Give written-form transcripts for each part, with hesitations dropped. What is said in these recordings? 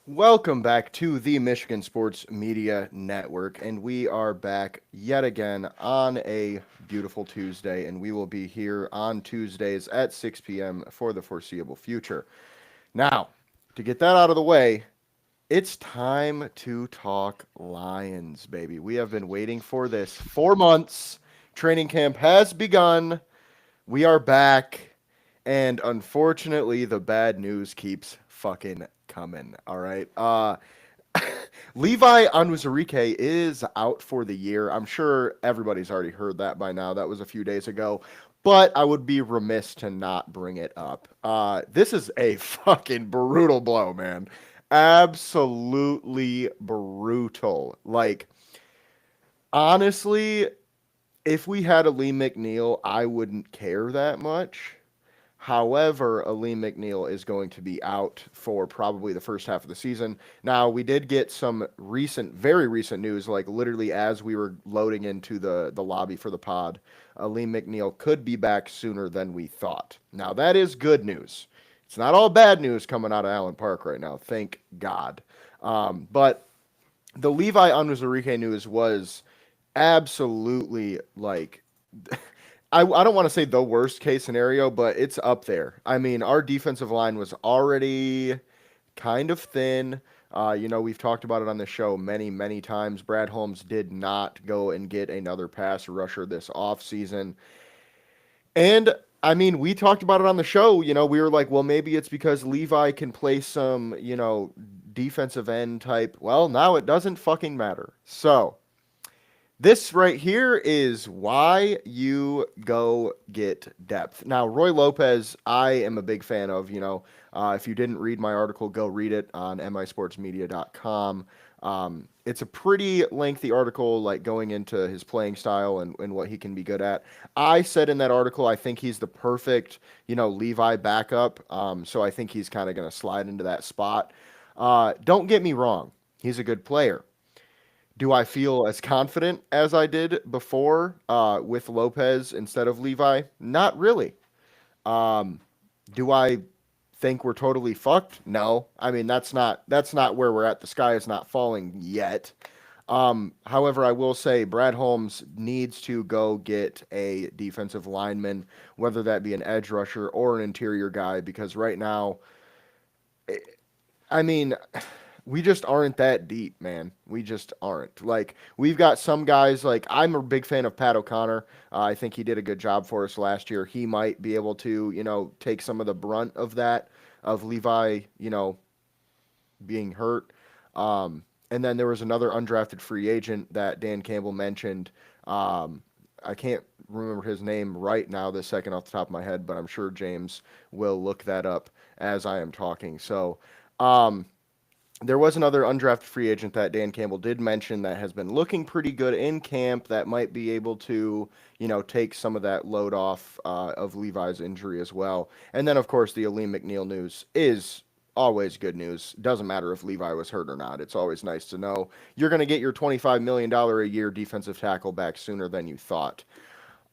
Welcome back to the Michigan Sports Media Network, and we are back yet again on a beautiful Tuesday, and we will be here on Tuesdays at 6 p.m. for the foreseeable future. Now, to get that out of the way, it's time to talk Lions, baby. We have been waiting for this 4 months. Training camp has begun. We are back, and unfortunately, the bad news keeps fucking coming. All right. Levi Onwuzurike is out for the year. I'm sure everybody's already heard that by now. That was a few days ago. But I would be remiss to not bring it up. This is a fucking brutal blow, man. Absolutely brutal. Like, honestly, if we had a Lee McNeil, I wouldn't care that much. However, Aleem McNeil is going to be out for probably the first half of the season. Now, we did get some very recent news, like literally as we were loading into the lobby for the pod. Aleem McNeil could be back sooner than we thought. Now, that is good news. It's not all bad news coming out of Allen Park right now, thank God. But the Levi Onwuzurike news was absolutely like I don't want to say the worst case scenario, but it's up there. I mean, our defensive line was already kind of thin. We've talked about it on the show many times. Brad Holmes did not go and get another pass rusher this offseason. And I mean, we talked about it on the show. We were like, well, maybe it's because Levi can play some, defensive end type. Well, now it doesn't fucking matter. So, this right here is why you go get depth. Now, Roy Lopez, I am a big fan of. If you didn't read my article, go read it on misportsmedia.com. It's a pretty lengthy article, like going into his playing style and what he can be good at. I said in that article, I think he's the perfect, Levi backup. So I think he's kind of going to slide into that spot. Don't get me wrong, he's a good player. Do I feel as confident as I did before with Lopez instead of Levi? Not really. Um, do I think we're totally fucked? No. I mean, that's not where we're at. The sky is not falling yet. However, I will say Brad Holmes needs to go get a defensive lineman, whether that be an edge rusher or an interior guy, because right now, I mean, we just aren't that deep, man. We just aren't. Like, we've got some guys, like, I'm a big fan of Pat O'Connor. I think he did a good job for us last year. He might be able to, take some of the brunt of that, of Levi, being hurt. And then there was another undrafted free agent that Dan Campbell mentioned. I can't remember his name right now, this second off the top of my head, but I'm sure James will look that up as I am talking. So, um, there was another undrafted free agent that Dan Campbell did mention that has been looking pretty good in camp that might be able to, take some of that load off of Levi's injury as well. And then, of course, the Aleem McNeil news is always good news. Doesn't matter if Levi was hurt or not. It's always nice to know you're going to get your $25 million a year defensive tackle back sooner than you thought.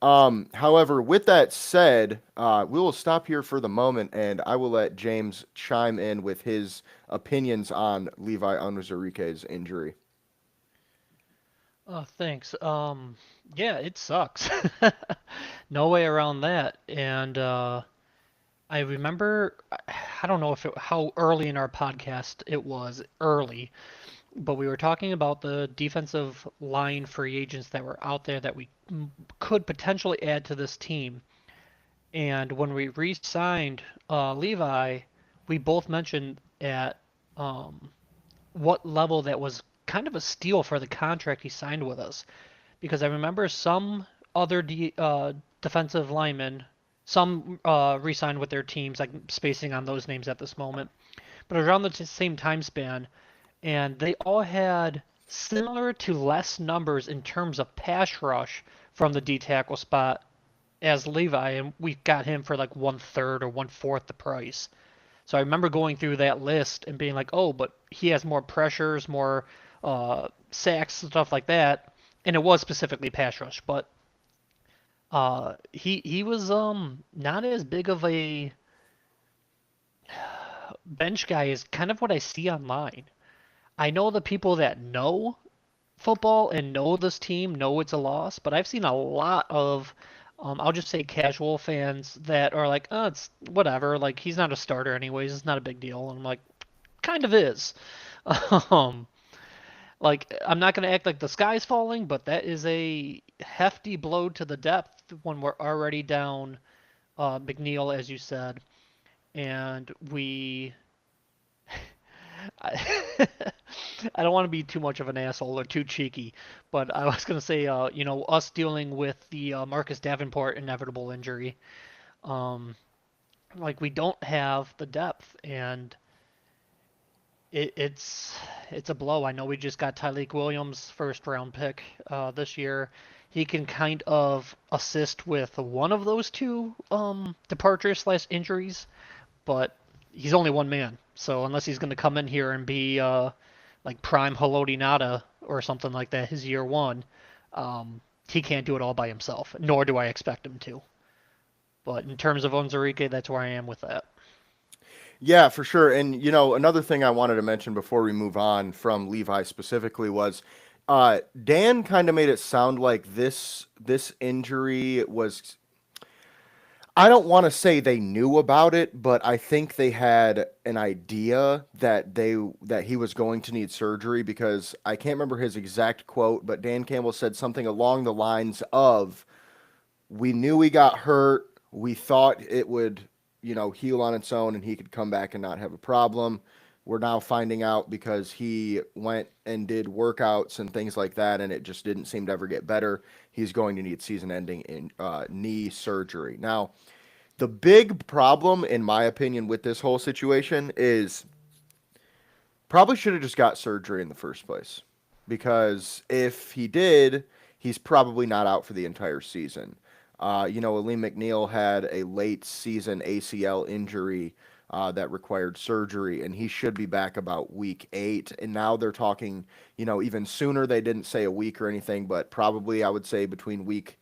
However, with that said, we will stop here for the moment, and I will let James chime in with his opinions on Levi Onwuzurike's injury. Oh, thanks. Yeah, it sucks. No way around that. And I remember, I don't know how early in our podcast it was, early, but we were talking about the defensive line free agents that were out there that we could potentially add to this team. And when we re-signed Levi, we both mentioned at um, what level that was kind of a steal for the contract he signed with us. Because I remember some other defensive linemen, some re-signed with their teams, like spacing on those names at this moment, but around the same time span, and they all had similar to less numbers in terms of pass rush from the D tackle spot as Levi, and we got him for like 1/3 or 1/4 the price. So I remember going through that list and being like, oh, but he has more pressures, more sacks, stuff like that. And it was specifically pass rush, but he was not as big of a bench guy is kind of what I see online. I know the people that know football and know this team know it's a loss, but I've seen a lot of, I'll just say casual fans that are like, oh, it's whatever. Like, he's not a starter anyways. It's not a big deal. And I'm like, kind of is. Um, like, I'm not going to act like the sky's falling, but that is a hefty blow to the depth when we're already down McNeil, as you said, and I, I don't want to be too much of an asshole or too cheeky, but I was gonna say, us dealing with the Marcus Davenport inevitable injury, um, like we don't have the depth, and it's a blow. I know we just got Tyleik Williams first round pick this year. He can kind of assist with one of those two departures slash injuries, but he's only one man. So unless he's going to come in here and be like prime Haloti Nada or something like that, his year one, he can't do it all by himself. Nor do I expect him to. But in terms of Onzarike, that's where I am with that. Yeah, for sure. And another thing I wanted to mention before we move on from Levi specifically was Dan kind of made it sound like this injury was, I don't want to say they knew about it, but I think they had an idea that he was going to need surgery because I can't remember his exact quote, but Dan Campbell said something along the lines of, "We knew he got hurt. We thought it would, heal on its own and he could come back and not have a problem. We're now finding out because he went and did workouts and things like that, and it just didn't seem to ever get better. He's going to need season-ending knee surgery." Now, the big problem, in my opinion, with this whole situation is probably should have just got surgery in the first place. Because if he did, he's probably not out for the entire season. Aleem McNeil had a late season ACL injury that required surgery, and he should be back about week 8. And now they're talking, even sooner. They didn't say a week or anything, but probably I would say between week,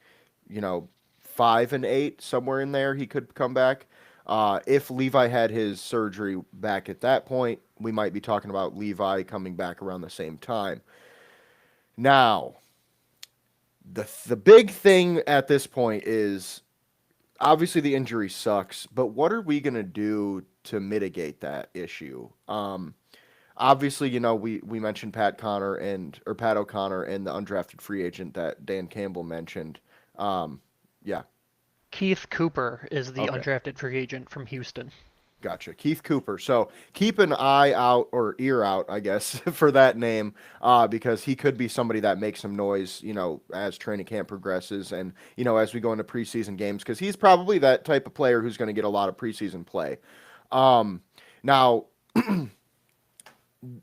you know, 5 and 8, somewhere in there, he could come back. If Levi had his surgery back at that point, we might be talking about Levi coming back around the same time. Now, the big thing at this point is obviously the injury sucks, but what are we gonna do to mitigate that issue? Obviously, we mentioned Pat O'Connor and the undrafted free agent that Dan Campbell mentioned. Yeah, Keith Cooper is the okay. undrafted free agent from Houston. Gotcha. Keith Cooper. So keep an eye out or ear out, I guess, for that name, because he could be somebody that makes some noise, as training camp progresses and, as we go into preseason games, because he's probably that type of player who's going to get a lot of preseason play. Now,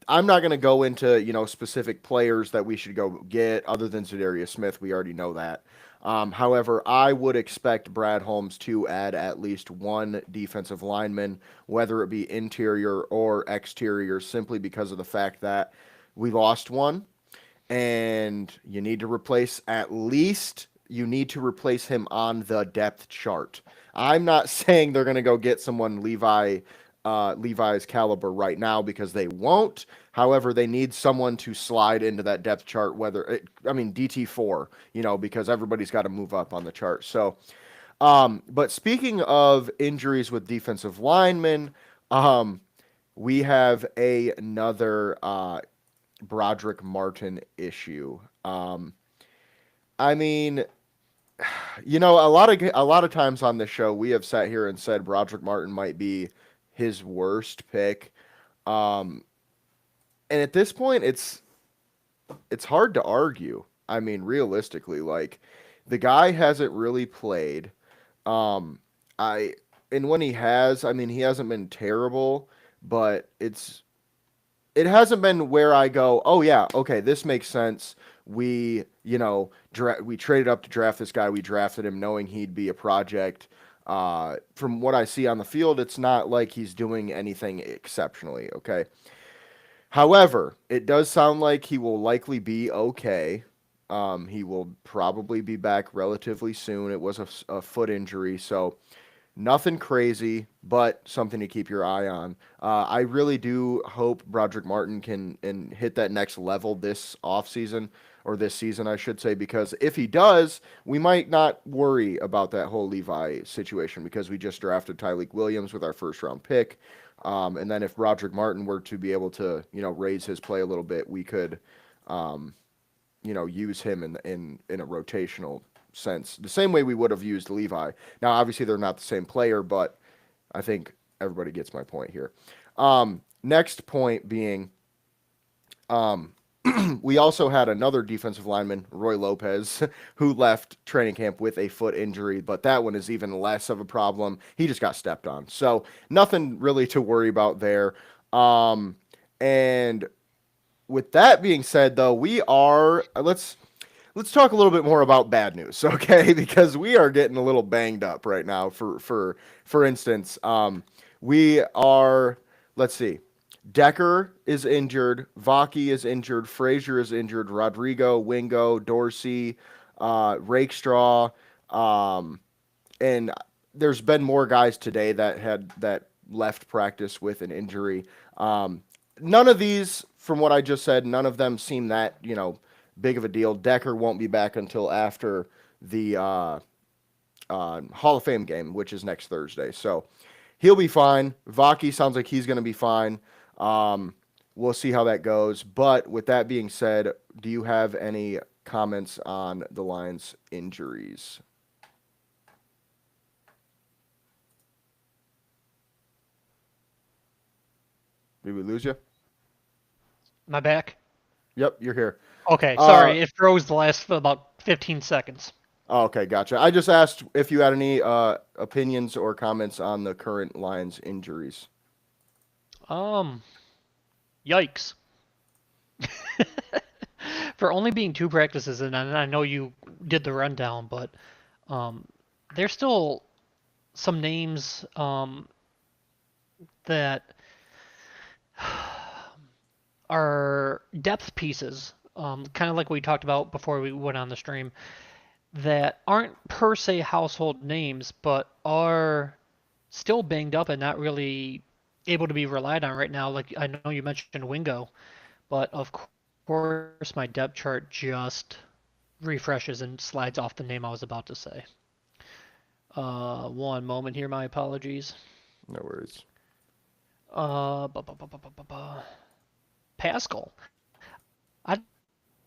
I'm not going to go into, specific players that we should go get other than Zadarius Smith. We already know that. However, I would expect Brad Holmes to add at least one defensive lineman, whether it be interior or exterior, simply because of the fact that we lost one and you need to replace him on the depth chart. I'm not saying they're going to go get someone Levi's caliber right now because they won't. However, they need someone to slide into that depth chart, DT4, because everybody's got to move up on the chart. So, but speaking of injuries with defensive linemen, we have another Broderick Martin issue. I mean, a lot of times on this show we have sat here and said Broderick Martin might be his worst pick. And at this point, it's hard to argue. I mean, realistically, like the guy hasn't really played. Um, I and when he has, I mean, he hasn't been terrible, but it hasn't been where I go, oh yeah, okay, this makes sense. We traded up to draft this guy. We drafted him knowing he'd be a project. From what I see on the field, it's not like he's doing anything exceptionally. Okay. However, it does sound like he will likely be okay. He will probably be back relatively soon. It was a foot injury, so Nothing crazy, but something to keep your eye on. I really do hope Broderick Martin can and hit that next level this offseason, or this season, I should say, because if he does, we might not worry about that whole Levi situation because we just drafted Tyleek Williams with our first round pick. And then if Broderick Martin were to be able to, raise his play a little bit, we could, um, use him in a rotational sense, the same way we would have used Levi. Now, obviously, they're not the same player, but I think everybody gets my point here. Next point being, um, we also had another defensive lineman, Roy Lopez, who left training camp with a foot injury, but that one is even less of a problem. He just got stepped on. So nothing really to worry about there. And with that being said, though, we are let's talk a little bit more about bad news, okay? Because we are getting a little banged up right now. For instance, we are. Let's see. Decker is injured. Vaki is injured. Frazier is injured. Rodrigo, Wingo, Dorsey, Rakestraw, and there's been more guys today that left practice with an injury. None of these, from what I just said, none of them seem that big of a deal. Decker won't be back until after the Hall of Fame game, which is next Thursday. So he'll be fine. Vaki sounds like he's going to be fine. We'll see how that goes. But with that being said, do you have any comments on the Lions' injuries? Did we lose you? My back? Yep, you're here. Okay, Uh, sorry. It froze the last about 15 seconds. okay, gotcha. I just asked if you had any opinions or comments on the current Lions injuries. Um, Yikes. For only being 2 practices, and I know you did the rundown, but um, there's still some names that are depth pieces, kind of like we talked about before we went on the stream, that aren't per se household names, but are still banged up and not really able to be relied on right now. Like I know you mentioned Wingo, but of course my depth chart just refreshes and slides off the name I was about to say. One moment here, my apologies. No worries. Uh, bu- bu- bu- bu- bu- bu- bu- Pascal. I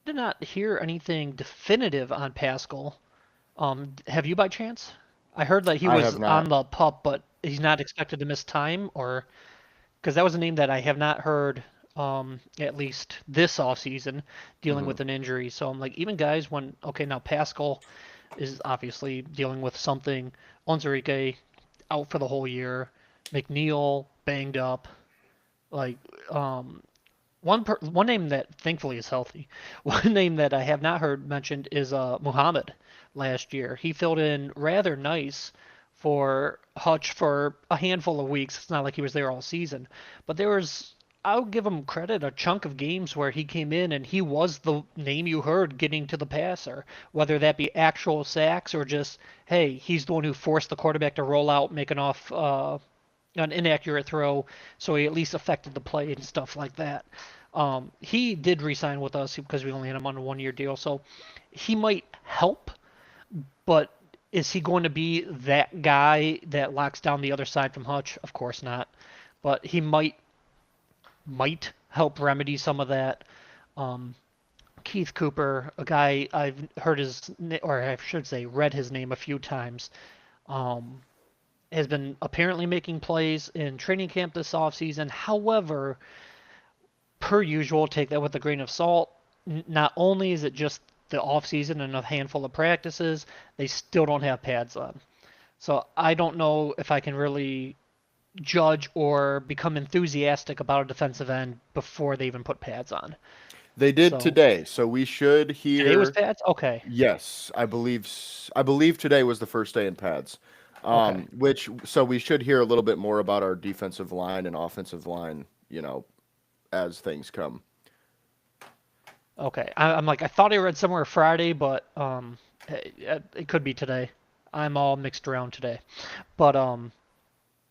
did not hear anything definitive on Pascal. Have you by chance? I heard that he I was have on not. the pup, but he's not expected to miss time, or because that was a name that I have not heard, at least this offseason, dealing Hmm. with an injury. So I'm like, even guys when okay, now Pascal is obviously dealing with something. Onzarike out for the whole year. McNeil banged up. Like, one name that thankfully is healthy. One name that I have not heard mentioned is Muhammad last year. He filled in rather nice for Hutch for a handful of weeks. It's not like he was there all season, but there was, I'll give him credit, a chunk of games where he came in and he was the name you heard getting to the passer, whether that be actual sacks or just, hey, he's the one who forced the quarterback to roll out, making off an inaccurate throw, so he at least affected the play and stuff like that. He did resign with us because we only had him on a 1 year deal, so he might help, but is he going to be that guy that locks down the other side from Hutch? Of course not. But he might help remedy some of that. Um, Keith Cooper, a guy I've heard his, or I should say, read his name a few times, um, has been apparently making plays in training camp this offseason. However, per usual, take that with a grain of salt. Not only is it just the offseason and a handful of practices, they still don't have pads on. So I don't know if I can really judge or become enthusiastic about a defensive end before they even put pads on. They did So today, so we should today was hear. pads? Okay. Yes, I believe today was the first day in pads. Okay. Which so we should hear a little bit more about our defensive line and offensive line, as things come. Okay. I'm like, I thought I read somewhere Friday, but it could be today. I'm all mixed around today. But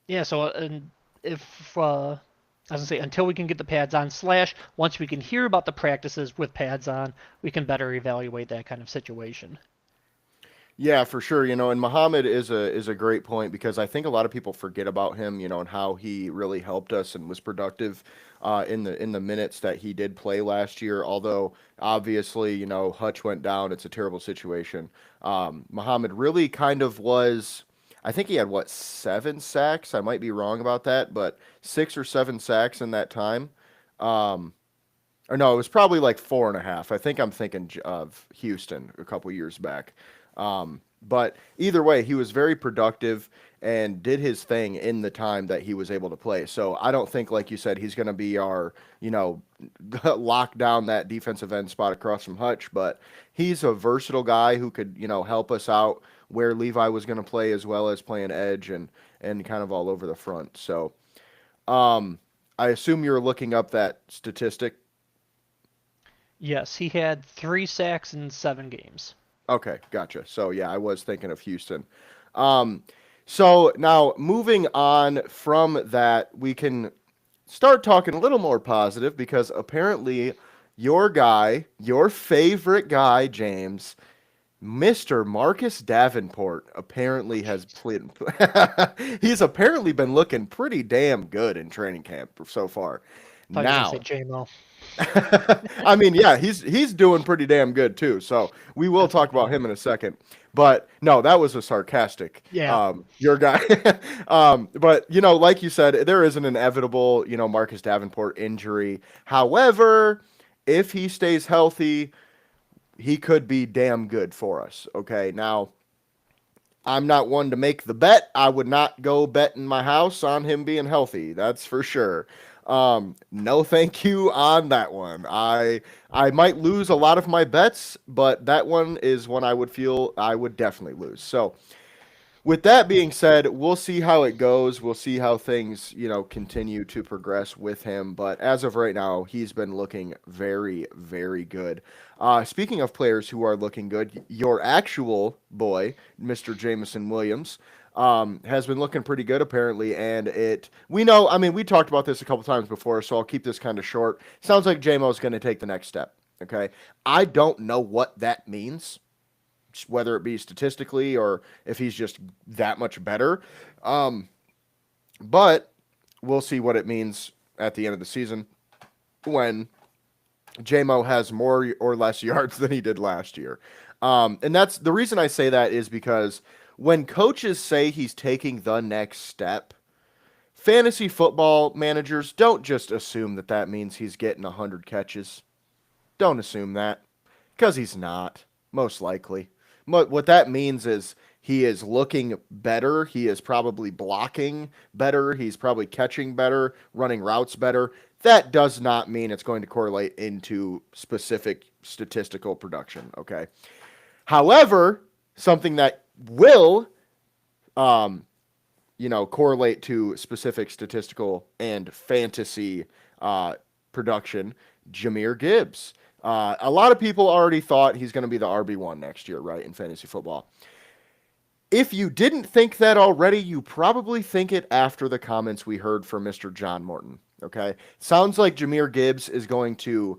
yeah. So and if I was gonna say until we can get the pads on, slash once we can hear about the practices with pads on, we can better evaluate that kind of situation. Yeah, for sure. And Muhammad is a great point because I think a lot of people forget about him, and how he really helped us and was productive in the minutes that he did play last year. Although obviously, Hutch went down. It's a terrible situation. Muhammad really kind of was. I think he had what 7 sacks. I might be wrong about that, but 6 or 7 sacks in that time. Um, or no, it was probably like 4.5. I think I'm thinking of Houston a couple years back. But either way, he was very productive and did his thing in the time that he was able to play. So I don't think, like you said, he's going to be our, lock down that defensive end spot across from Hutch, but he's a versatile guy who could, help us out where Levi was going to play as well as playing edge and kind of all over the front. So, I assume you're looking up that statistic. Yes, he had 3 sacks in 7 games. Okay, gotcha. So yeah, I was thinking of Houston. Um, so now moving on from that, we can start talking a little more positive because apparently your guy, your favorite guy, James, Mr. Marcus Davenport, apparently has played. He's apparently been looking pretty damn good in training camp so far. Thought you were gonna say Now, JMO. I mean, yeah, he's doing pretty damn good too. So we will That's what talk about I meant. him in a second. But no, that was a sarcastic, Yeah. your guy. But like you said, there is an inevitable, Marcus Davenport injury. However, if he stays healthy, he could be damn good for us. Okay, now I'm not one to make the bet. I would not go bet in my house on him being healthy. That's for sure. No, thank you on that one. I might lose a lot of my bets, but that one is one I would feel I would definitely lose. So with that being said, we'll see how it goes. We'll see how things, continue to progress with him. But as of right now, he's been looking very, very good. Speaking of players who are looking good, your actual boy, Mr. Jameson Williams, has been looking pretty good apparently. And we know, I mean, we talked about this a couple times before, so I'll keep this kind of short. Sounds like JMO is going to take the next step. Okay. I don't know what that means, whether it be statistically or if he's just that much better. Um, but we'll see what it means at the end of the season when JMO has more or less yards than he did last year. And that's the reason I say that is because when coaches say he's taking the next step, fantasy football managers don't just assume that that means he's getting 100 catches. Don't assume that because he's not, most likely. What that means is he is looking better. He is probably blocking better. He's probably catching better, running routes better. That does not mean it's going to correlate into specific statistical production. Okay. However, something that will, um, correlate to specific statistical and fantasy production, Jahmyr Gibbs. A lot of people already thought he's going to be the RB1 next year, right, in fantasy football. If you didn't think that already, you probably think it after the comments we heard from Mr. John Morton. Okay? Sounds like Jahmyr Gibbs is going to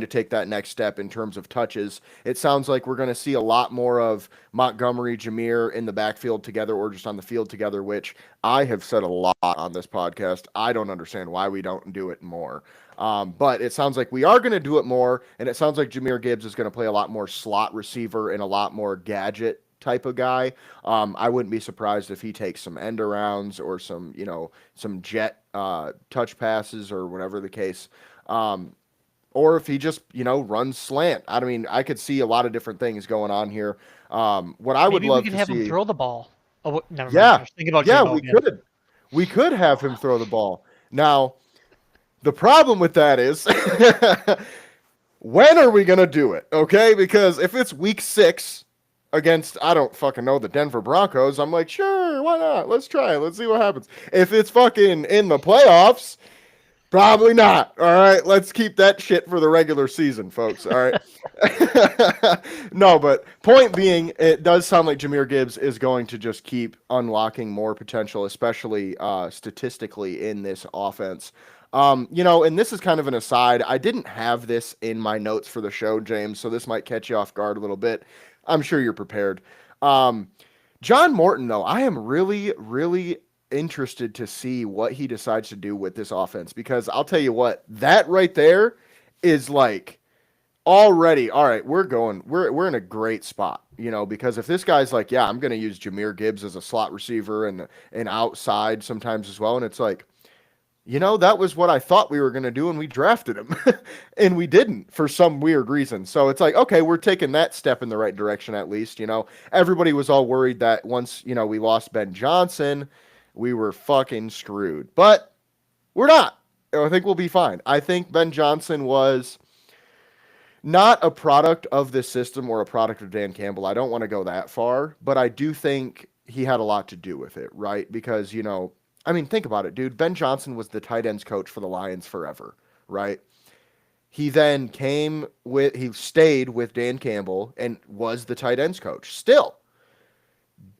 take that next step in terms of touches. It sounds like we're going to see a lot more of Montgomery, Jahmyr in the backfield together or just on the field together, which I have said a lot on this podcast. I don't understand why we don't do it more. But it sounds like we are going to do it more, and it sounds like Jahmyr Gibbs is going to play a lot more slot receiver and a lot more gadget type of guy. I wouldn't be surprised if he takes some end arounds or some jet touch passes or whatever the case. Or if he just, runs slant. I mean, I could see a lot of different things going on here. What I would Maybe we love can to have him see. throw the ball. Oh, never mind. I Yeah, was thinking about yeah, JMO we again. could. We could have him throw the ball. Now, the problem with that is when are we going to do it? Okay? Because if it's week 6 against, I don't fucking know, the Denver Broncos, I'm like, sure, why not? Let's try it. Let's see what happens. If it's fucking in the playoffs, Probably not. All right, let's keep that shit for the regular season, folks. All right. No, but point being, it does sound like Jahmyr Gibbs is going to just keep unlocking more potential, especially statistically in this offense. And this is kind of an aside. I didn't have this in my notes for the show, James, so this might catch you off guard a little bit. I'm sure you're prepared. Um, John Morton, though, I am really, really interested to see what he decides to do with this offense because I'll tell you what, that right there is like already all right. We're in a great spot, because if this guy's like, yeah, I'm going to use Jahmyr Gibbs as a slot receiver and outside sometimes as well, and it's like, that was what I thought we were going to do when we drafted him. And we didn't for some weird reason. So it's like, okay, we're taking that step in the right direction at least. Everybody was all worried that once, we lost Ben Johnson, we were fucking screwed. But we're not. I think we'll be fine. I think Ben Johnson was not a product of this system or a product of Dan Campbell. I don't want to go that far, but I do think he had a lot to do with it, right? Because, I mean, think about it, dude. Ben Johnson was the tight ends coach for the Lions forever, right? He then he stayed with Dan Campbell and was the tight ends coach. Still,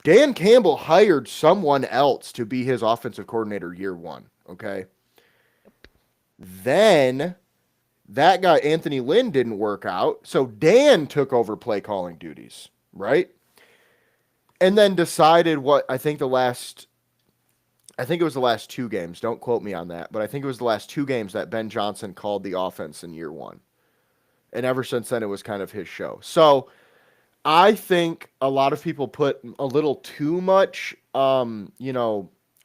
Dan Campbell hired someone else to be his offensive coordinator year one, okay? Then that guy, Anthony Lynn, didn't work out. So Dan took over play calling duties, right? And then decided I think it was the last two games. Don't quote me on that, but I think it was the last two games that Ben Johnson called the offense in year one. And ever since then, it was kind of his show. So I think a lot of people put a little too much,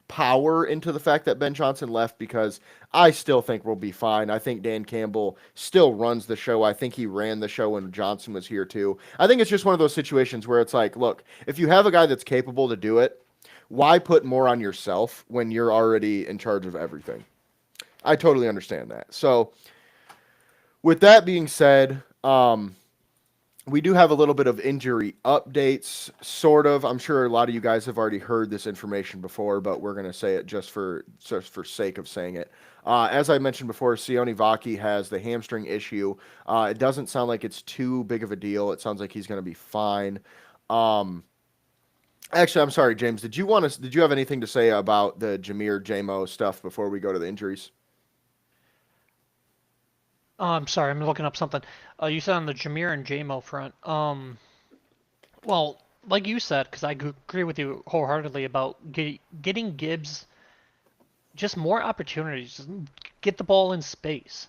power into the fact that Ben Johnson left because I still think we'll be fine. I think Dan Campbell still runs the show. I think he ran the show when Johnson was here too. I think it's just one of those situations where it's like, look, if you have a guy that's capable to do it, why put more on yourself when you're already in charge of everything? I totally understand that. So, with that being said, we do have a little bit of injury updates, sort of. I'm sure a lot of you guys have already heard this information before, but we're going to say it just for sake of saying it. As I mentioned before, Sione Vaki has the hamstring issue. It doesn't sound like it's too big of a deal. It sounds like he's going to be fine. Actually, I'm sorry, James. Did you have anything to say about the Jahmyr JMO stuff before we go to the injuries? I'm sorry, I'm looking up something. You said on the Jameer and JMO front. Well, like you said, because I agree with you wholeheartedly about getting Gibbs just more opportunities, just get the ball in space.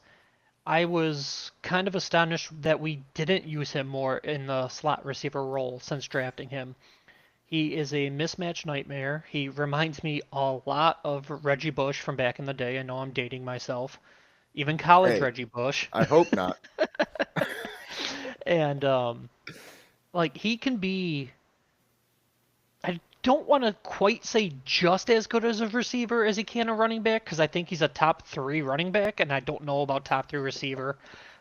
I was kind of astonished that we didn't use him more in the slot receiver role since drafting him. He is a mismatch nightmare. He reminds me a lot of Reggie Bush from back in the day. I know I'm dating myself. Even college Hey, Reggie Bush. I hope not. And like he can be, I don't want to quite say just as good as a receiver as he can a running back because I think he's a top three running back, and I don't know about top three receiver.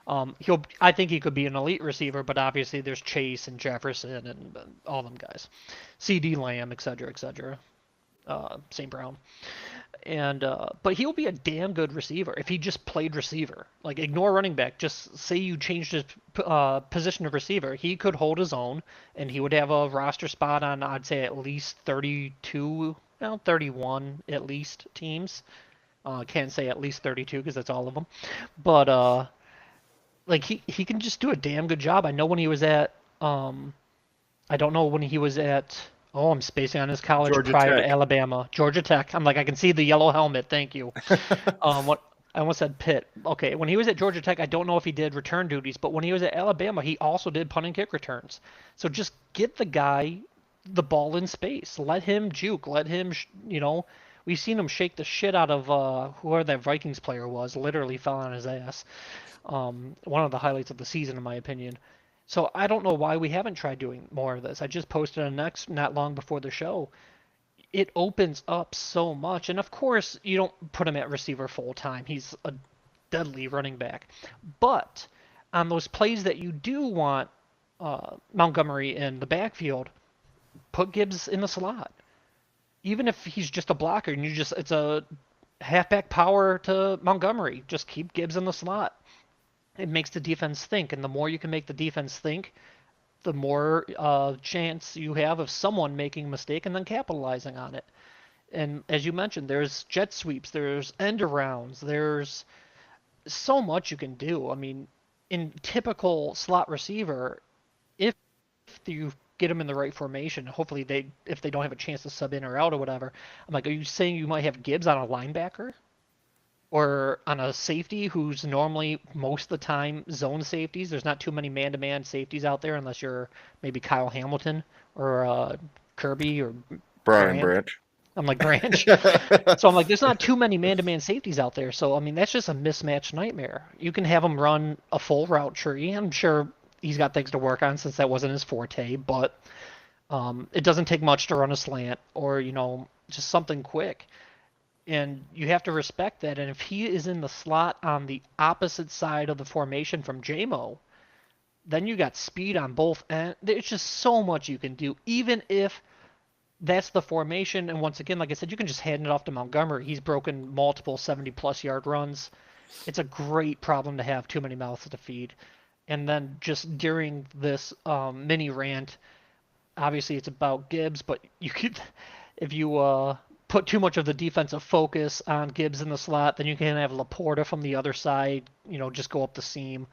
I think he could be an elite receiver, but obviously there's Chase and Jefferson and all them guys, C.D. Lamb, etc., etc. St. Brown. And but he'll be a damn good receiver if he just played receiver. Like ignore running back. Just say you changed his position of receiver. He could hold his own, and he would have a roster spot on I'd say at least 32, 31 at least teams. Can't say at least 32 because that's all of them. But like he can just do a damn good job. I know when he was at I don't know when he was at. Oh, I'm spacing on his college Georgia prior to Tech. Alabama, Georgia Tech. I'm like, I can see the yellow helmet. Thank you. What I almost said Pitt. Okay, when he was at Georgia Tech, I don't know if he did return duties, but when he was at Alabama, he also did punt and kick returns. So just get the guy the ball in space. Let him juke. Let him, we've seen him shake the shit out of whoever that Vikings player was. Literally fell on his ass. One of the highlights of the season, in my opinion. So I don't know why we haven't tried doing more of this. I just posted a next not long before the show. It opens up so much, and of course you don't put him at receiver full time. He's a deadly running back. But on those plays that you do want Montgomery in the backfield, put Gibbs in the slot. Even if he's just a blocker and it's a halfback power to Montgomery. Just keep Gibbs in the slot. It makes the defense think, and the more you can make the defense think, the more chance you have of someone making a mistake and then capitalizing on it. And as you mentioned, there's jet sweeps, there's end arounds, there's so much you can do. I mean, in typical slot receiver, if you get them in the right formation, hopefully if they don't have a chance to sub in or out or whatever, I'm like, are you saying you might have Gibbs on a linebacker or on a safety who's normally most of the time zone safeties? There's not too many man-to-man safeties out there unless you're maybe Kyle Hamilton or Kirby or Brian Branch. Branch. I'm like Branch. So I'm like, there's not too many man-to-man safeties out there. So I mean, that's just a mismatch nightmare. You can have him run a full route tree. I'm sure he's got things to work on since that wasn't his forte, but it doesn't take much to run a slant or just something quick. And you have to respect that. And if he is in the slot on the opposite side of the formation from JMO, then you got speed on both ends. There's just so much you can do, even if that's the formation. And once again, like I said, you can just hand it off to Montgomery. He's broken multiple 70-plus yard runs. It's a great problem to have too many mouths to feed. And then just during this mini rant, obviously it's about Gibbs, but you could, if you put too much of the defensive focus on Gibbs in the slot, then you can have Laporta from the other side, just go up the seam.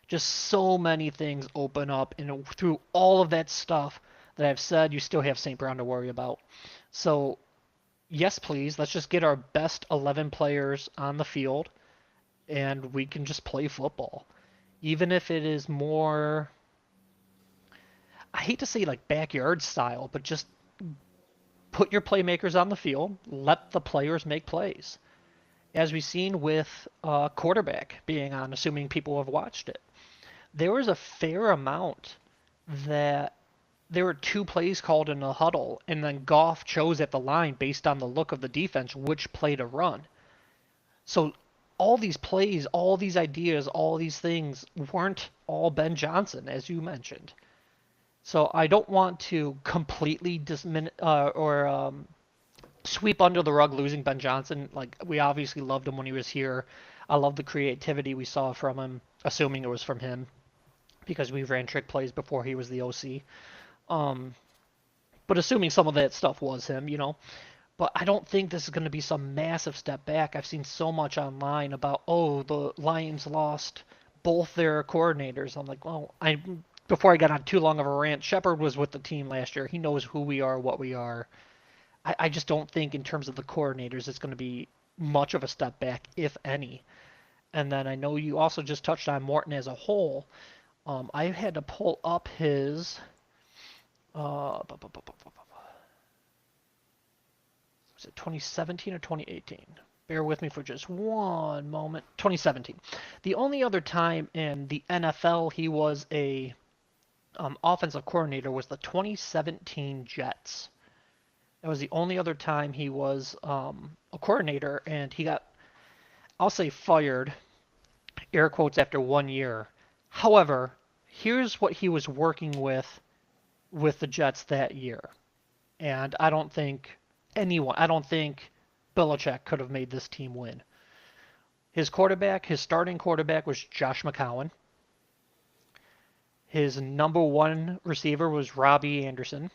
Just so many things open up, and through all of that stuff that I've said, you still have St. Brown to worry about. So, yes, please, let's just get our best 11 players on the field, and we can just play football. Even if it is more, I hate to say like backyard style, but just put your playmakers on the field, let the players make plays. As we've seen with quarterback being on, assuming people have watched it, there was a fair amount that there were two plays called in a huddle, and then Goff chose at the line based on the look of the defense which play to run. So all these plays, all these ideas, all these things weren't all Ben Johnson, as you mentioned. So I don't want to completely sweep under the rug losing Ben Johnson. Like, we obviously loved him when he was here. I love the creativity we saw from him, assuming it was from him, because we ran trick plays before he was the OC. But assuming some of that stuff was him. But I don't think this is going to be some massive step back. I've seen so much online about, oh, the Lions lost both their coordinators. I'm like, well, before I got on too long of a rant, Shepard was with the team last year. He knows who we are, what we are. I just don't think in terms of the coordinators it's going to be much of a step back, if any. And then I know you also just touched on Morton as a whole. I had to pull up his was it 2017 or 2018? Bear with me for just one moment. 2017. The only other time in the NFL he was a offensive coordinator was the 2017 Jets. That was the only other time he was a coordinator, and he got, I'll say, fired, air quotes, after 1 year. However, here's what he was working with the Jets that year. And I don't think Belichick could have made this team win. His starting quarterback was Josh McCown. His number one receiver was Robbie Anderson.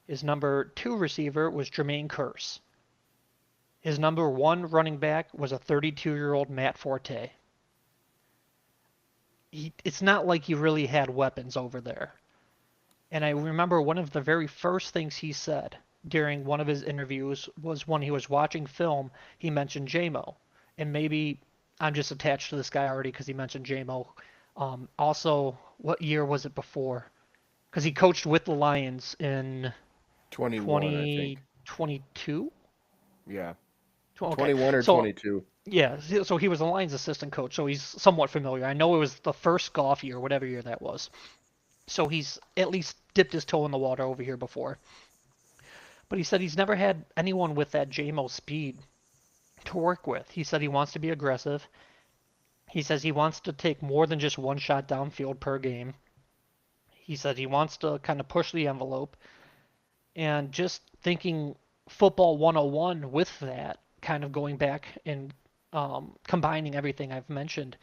His number two receiver was Jermaine Kearse. His number one running back was a 32-year-old Matt Forte. It's not like he really had weapons over there. And I remember one of the very first things he said during one of his interviews was when he was watching film, he mentioned JMO. And maybe I'm just attached to this guy already because he mentioned JMO. Also, what year was it before? Because he coached with the Lions in 21, I think. 2022? Yeah. Okay. 21 or So, 22. yeah, so he was the Lions assistant coach, so he's somewhat familiar. I know it was the first Goff year, whatever year that was. So he's at least dipped his toe in the water over here before. But he said he's never had anyone with that JMO speed to work with. He said he wants to be aggressive. He says he wants to take more than just one shot downfield per game. He said he wants to kind of push the envelope. And just thinking football 101 with that, kind of going back and combining everything I've mentioned,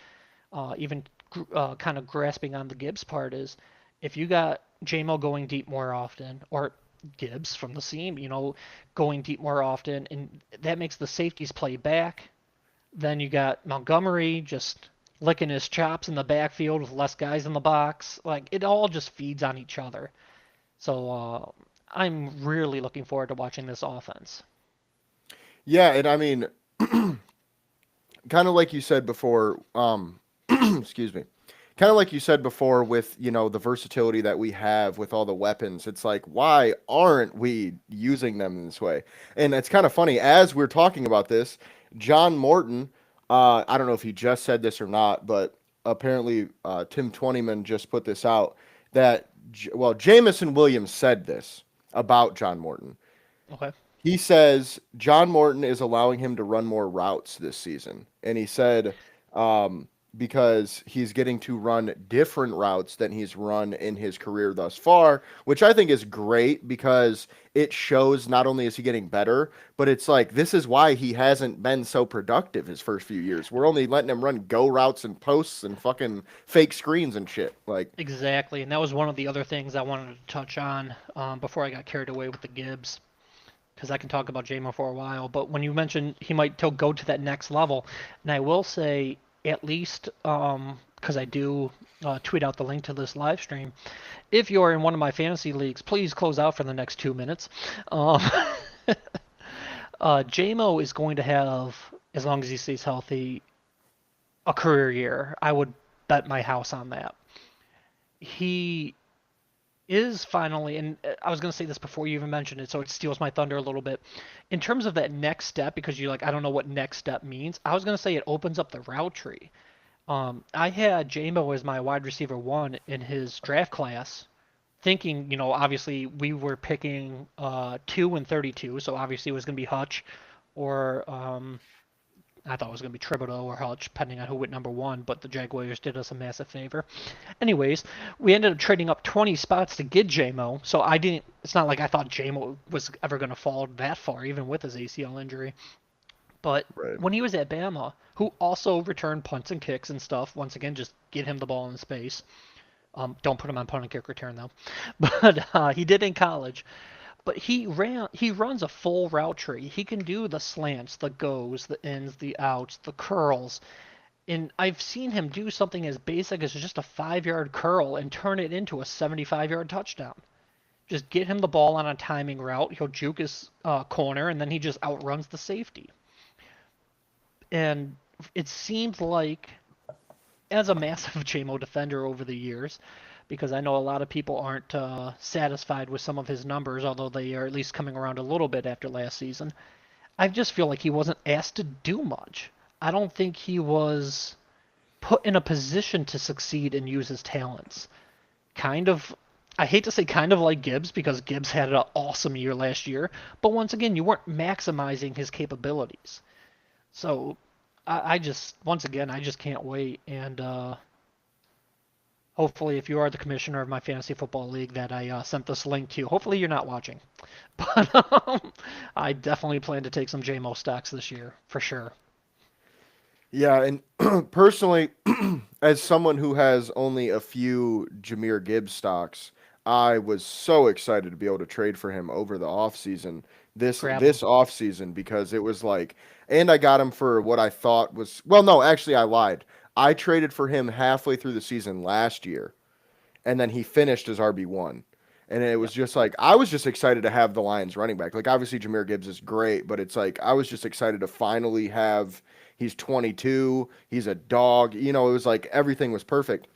even kind of grasping on the Gibbs part is if you got JMO going deep more often, or Gibbs from the seam, going deep more often, and that makes the safeties play back. Then you got Montgomery just licking his chops in the backfield with less guys in the box. Like it all just feeds on each other. So I'm really looking forward to watching this offense. Yeah, and I mean, kind of like you said before, excuse me. Kind of like you said before with, the versatility that we have with all the weapons. It's like, why aren't we using them in this way? And it's kind of funny as we're talking about this, John Morton, I don't know if he just said this or not, but apparently Tim Twentyman just put this out that, well, Jamison Williams said this about John Morton. Okay. He says John Morton is allowing him to run more routes this season. And he said, because he's getting to run different routes than he's run in his career thus far, which I think is great because it shows not only is he getting better, but it's like this is why he hasn't been so productive his first few years. We're only letting him run go routes and posts and fucking fake screens and shit. Like Exactly, and that was one of the other things I wanted to touch on before I got carried away with the Gibbs, because I can talk about JMO for a while. But when you mentioned he might go to that next level, and I will say at least because I do tweet out the link to this live stream. If you're in one of my fantasy leagues, please close out for the next 2 minutes. Um, JMO is going to have, as long as he stays healthy, a career year. I would bet my house on that. He is finally, and I was going to say this before you even mentioned it, so it steals my thunder a little bit. In terms of that next step, because you're like, I don't know what next step means, I was going to say it opens up the route tree. I had JMO as my wide receiver one in his draft class, thinking, obviously we were picking 2 and 32, so obviously it was going to be Hutch or I thought it was going to be Thibodeaux or Hutch, depending on who went number one, but the Jaguars did us a massive favor. Anyways, we ended up trading up 20 spots to get JMO, so I didn't. It's not like I thought JMO was ever going to fall that far, even with his ACL injury. But right. when he was at Bama, who also returned punts and kicks and stuff, once again, just get him the ball in space. Don't put him on punt and kick return though. But he did in college. But he runs a full route tree. He can do the slants, the goes, the ins, the outs, the curls. And I've seen him do something as basic as just a 5-yard curl and turn it into a 75-yard touchdown. Just get him the ball on a timing route. He'll juke his corner, and then he just outruns the safety. And it seems like, as a massive JMO defender over the years, because I know a lot of people aren't satisfied with some of his numbers, although they are at least coming around a little bit after last season. I just feel like he wasn't asked to do much. I don't think he was put in a position to succeed and use his talents. Kind of, I hate to say kind of like Gibbs, because Gibbs had an awesome year last year, but once again, you weren't maximizing his capabilities. So I just, once again, I just can't wait. And hopefully, if you are the commissioner of my fantasy football league that I sent this link to, hopefully you're not watching. But I definitely plan to take some JMO stocks this year, for sure. Yeah, and personally, as someone who has only a few Jameer Gibbs stocks, I was so excited to be able to trade for him over the offseason, Grab them. this offseason, because it was like, and I got him for what I thought was, well, no, actually I lied. I traded for him halfway through the season last year, and then he finished as RB1. And it was Yep. just like I was just excited to have the Lions running back. Like obviously Jameer Gibbs is great, but it's like I was just excited to finally have he's 22, he's a dog. It was like everything was perfect.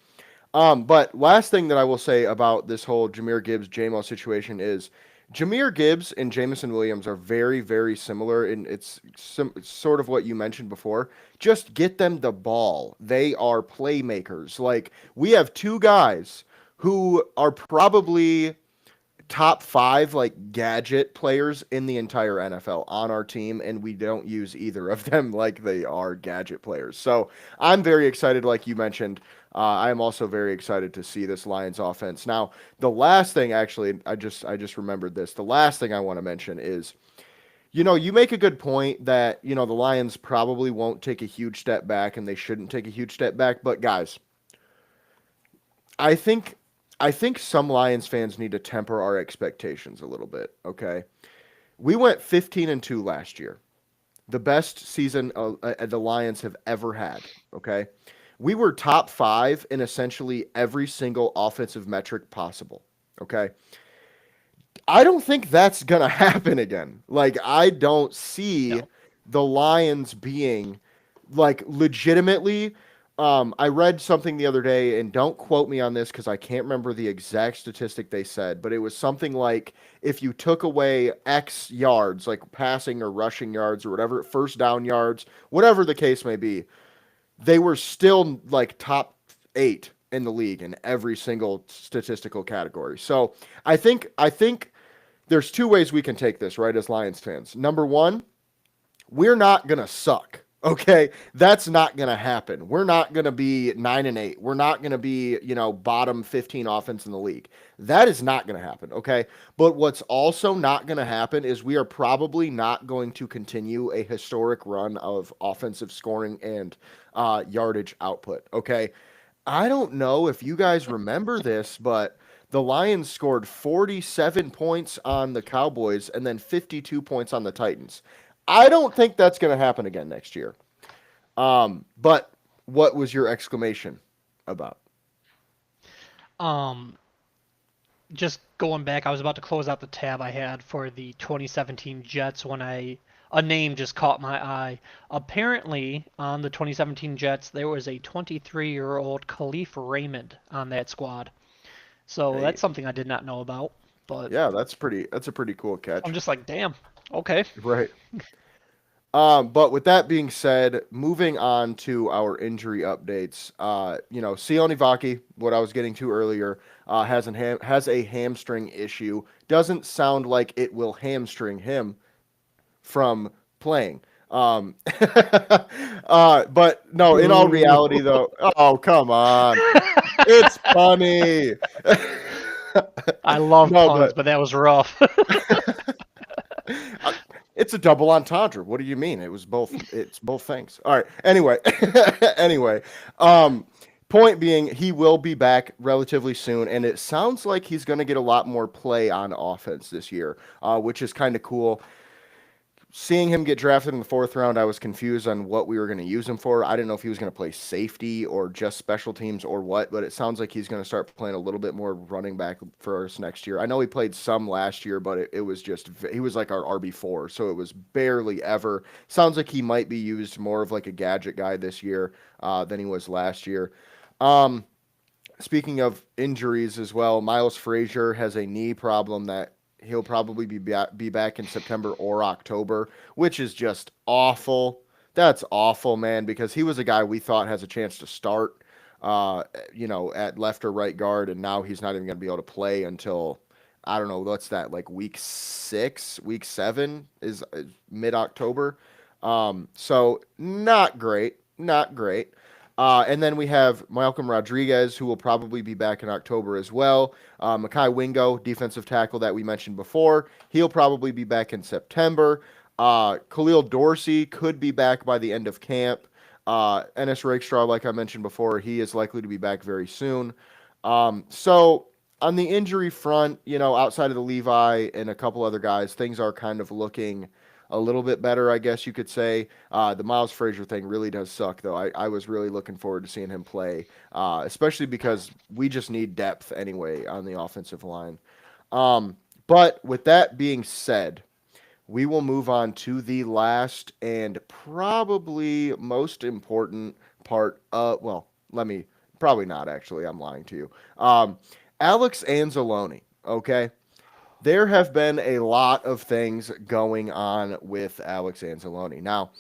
But last thing that I will say about this whole Jameer Gibbs JMO situation is Jameer Gibbs and Jamison Williams are very, very similar, and it's sort of what you mentioned before. Just get them the ball. They are playmakers. Like we have two guys who are probably top five like gadget players in the entire NFL on our team, and we don't use either of them like they are gadget players. So I'm very excited, like you mentioned. I am also very excited to see this Lions offense. Now, the last thing, actually, I just remembered this. The last thing I want to mention is You make a good point that, the Lions probably won't take a huge step back and they shouldn't take a huge step back. But guys, I think I think some Lions fans need to temper our expectations a little bit, okay? We went 15-2 last year. The best season the Lions have ever had, okay? We were top 5 in essentially every single offensive metric possible, okay? I don't think that's going to happen again. Like, I don't see No. the Lions being like legitimately. I read something the other day, and don't quote me on this because I can't remember the exact statistic they said, but it was something like if you took away X yards, like passing or rushing yards or whatever, first down yards, whatever the case may be, they were still like top 8 in the league in every single statistical category. So I think there's two ways we can take this, right, as Lions fans. Number one, we're not going to suck. Okay, that's not going to happen. We're not going to be 9-8. We're not going to be, bottom 15 offense in the league. That is not going to happen. Okay, but what's also not going to happen is we are probably not going to continue a historic run of offensive scoring and yardage output. Okay, I don't know if you guys remember this, but the Lions scored 47 points on the Cowboys and then 52 points on the Titans. I don't think that's going to happen again next year. But what was your exclamation about? Um, just going back, I was about to close out the tab I had for the 2017 Jets when a name just caught my eye. Apparently, on the 2017 Jets, there was a 23-year-old Khalif Raymond on that squad. So Hey, that's something I did not know about. But yeah, that's a pretty cool I'm catch. just like, damn. Okay. Right. But with that being said, moving on to our injury updates, Sione Vaki, what I was getting to earlier, has a hamstring issue. Doesn't sound like it will hamstring him from playing. Um, but no, in all Boo. reality, though, oh, come on. It's funny. I love No, puns, but but that was rough. uh, it's a double entendre. What do you mean? It's both things. All right. Anyway, anyway, um, point being, he will be back relatively soon, and it sounds like he's going to get a lot more play on offense this year, which is kind of cool. Seeing him get drafted in the 4th round, I was confused on what we were going to use him for. I didn't know if he was going to play safety or just special teams or what, but it sounds like he's going to start playing a little bit more running back for us next year. I know he played some last year, but it was just, he was like our RB4, so it was barely ever. Sounds like he might be used more of like a gadget guy this year than he was last year. Um, Speaking of injuries as well, Miles Frazier has a knee problem that he'll probably be back in September or October, which is just awful. That's awful, man, because he was a guy we thought has a chance to start, at left or right guard, and now he's not even going to be able to play until I don't know what's that like week 6, week 7 is mid October. So not great, not great. And then we have Malcolm Rodriguez, who will probably be back in October as well. Makai Wingo, defensive tackle that we mentioned before, he'll probably be back in September. Khalil Dorsey could be back by the end of camp. Ennis Rakestraw, like I mentioned before, he is likely to be back very soon. So on the injury front, outside of the Levi and a couple other guys, things are kind of looking a little bit better, I guess you could say. The Miles Frazier thing really does suck, though. I was really looking forward to seeing him play, especially because we just need depth anyway on the offensive line. But with that being said, we will move on to the last and probably most important part of, well, let me, probably not actually, I'm lying to you. Alex Anzalone, okay? There have been a lot of things going on with Alex Anzalone. Now,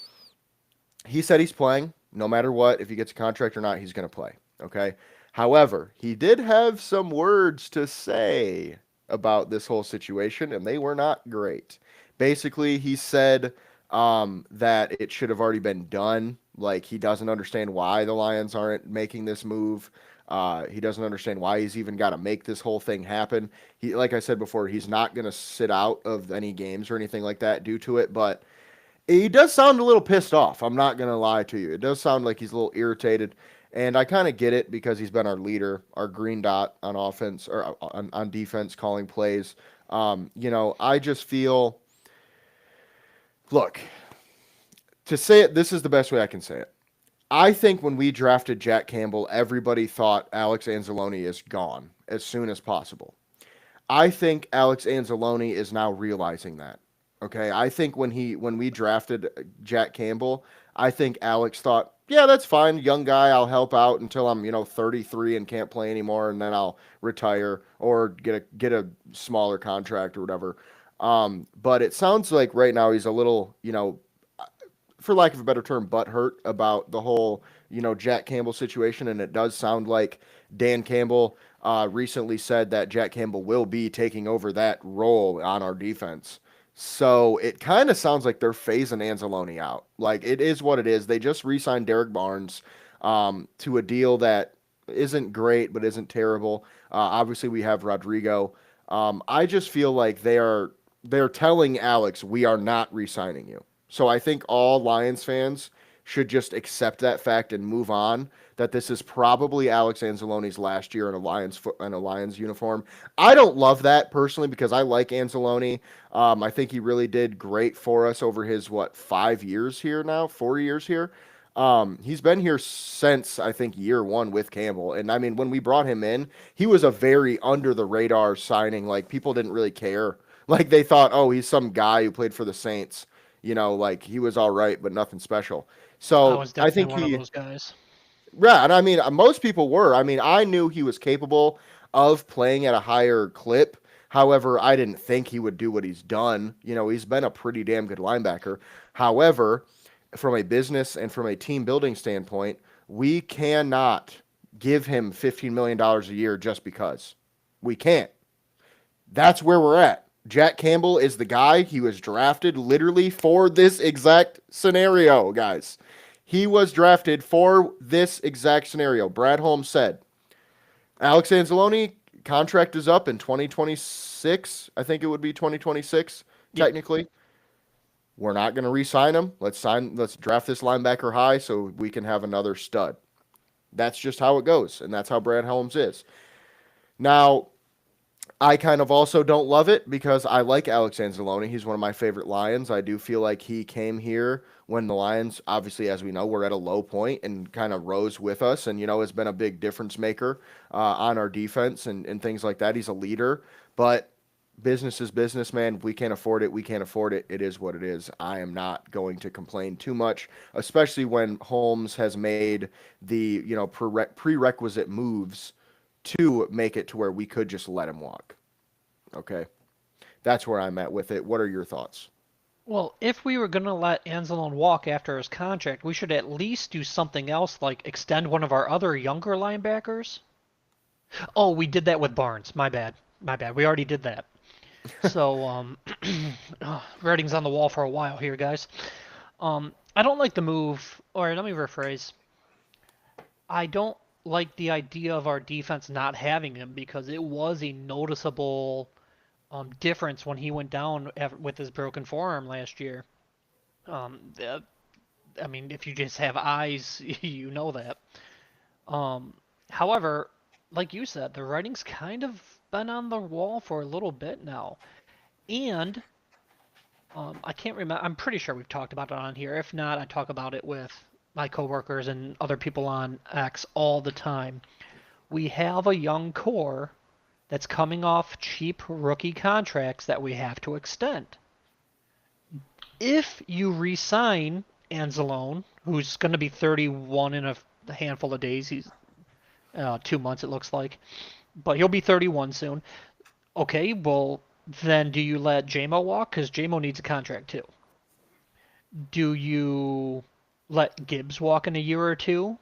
he said he's playing no matter what. If he gets a contract or not, he's going to play. Okay. However, he did have some words to say about this whole situation, and they were not great. Basically, he said that it should have already been done. Like, he doesn't understand why the Lions aren't making this move. He doesn't understand why he's even got to make this whole thing happen. He, like I said before, he's not going to sit out of any games or anything like that due to it, but he does sound a little pissed off. I'm not going to lie to you. It does sound like he's a little irritated. And I kind of get it because he's been our leader, our green dot on offense or on defense, calling plays. I just feel, look, to say it, this is the best way I can say it. I think when we drafted Jack Campbell, everybody thought Alex Anzalone is gone as soon as possible. I think Alex Anzalone is now realizing that. Okay, I think when we drafted Jack Campbell, I think Alex thought, yeah, that's fine, young guy, I'll help out until I'm 33 and can't play anymore, and then I'll retire or get a smaller contract or whatever. But it sounds like right now he's a little, for lack of a better term, butthurt about the whole, Jack Campbell situation. And it does sound like Dan Campbell recently said that Jack Campbell will be taking over that role on our defense. So it kind of sounds like they're phasing Anzalone out. Like, it is what it is. They just re-signed Derek Barnes to a deal that isn't great, but isn't terrible. Obviously, we have Rodrigo. I just feel like they're telling Alex, we are not re-signing you. So I think all Lions fans should just accept that fact and move on. That this is probably Alex Anzalone's last year in a Lions uniform. I don't love that personally because I like Anzalone. I think he really did great for us over his 5 years here now, 4 years here. He's been here since I think year one with Campbell, and I mean when we brought him in, he was a very under the radar signing. Like people didn't really care. Like they thought, oh, he's some guy who played for the Saints. Like he was all right, but nothing special. I So was I definitely think one of those guys. yeah, and I mean, most people were. I mean, I knew he was capable of playing at a higher clip. However, I didn't think he would do what he's done. He's been a pretty damn good linebacker. However, from a business and from a team building standpoint, we cannot give him $15 million a year just because. We can't. That's where we're at. Jack Campbell is the guy. He was drafted literally for this exact scenario, guys. He was drafted for this exact scenario. Brad Holmes said, Alex Anzalone, contract is up in 2026. I think it would be 2026, Yep. technically. We're not going to re-sign him. Let's draft this linebacker high so we can have another stud. That's just how it goes, and that's how Brad Holmes is. Now, I kind of also don't love it because I like Alex Anzalone. He's one of my favorite Lions. I do feel like he came here when the Lions, obviously, as we know, were at a low point and kind of rose with us and, has been a big difference maker on our defense and things like that. He's a leader, but business is business, man. If we can't afford it, we can't afford it. It is what it is. I am not going to complain too much, especially when Holmes has made the, prerequisite moves to make it to where we could just let him walk. Okay. That's where I'm at with it. What are your thoughts? Well, if we were going to let Anzalone walk after his contract, we should at least do something else like extend one of our other younger linebackers. Oh, we did that with Barnes. My bad. My bad. We already did that. So, writing's on the wall for a while here, guys. I don't like the move, or let me rephrase. I don't like the idea of our defense not having him because it was a noticeable difference when he went down with his broken forearm last year. I mean, if you just have eyes, you know that. However, like you said, the writing's kind of been on the wall for a little bit now. And I can't remember. I'm pretty sure we've talked about it on here. If not, I talk about it with my coworkers and other people on X all the time. We have a young core that's coming off cheap rookie contracts that we have to extend. If you re-sign Anzalone, who's going to be 31 in a handful of days, he's 2 months it looks like, but he'll be 31 soon. Okay, well then do you let JMO walk? Because JMO needs a contract too. Do you let Gibbs walk in a year or two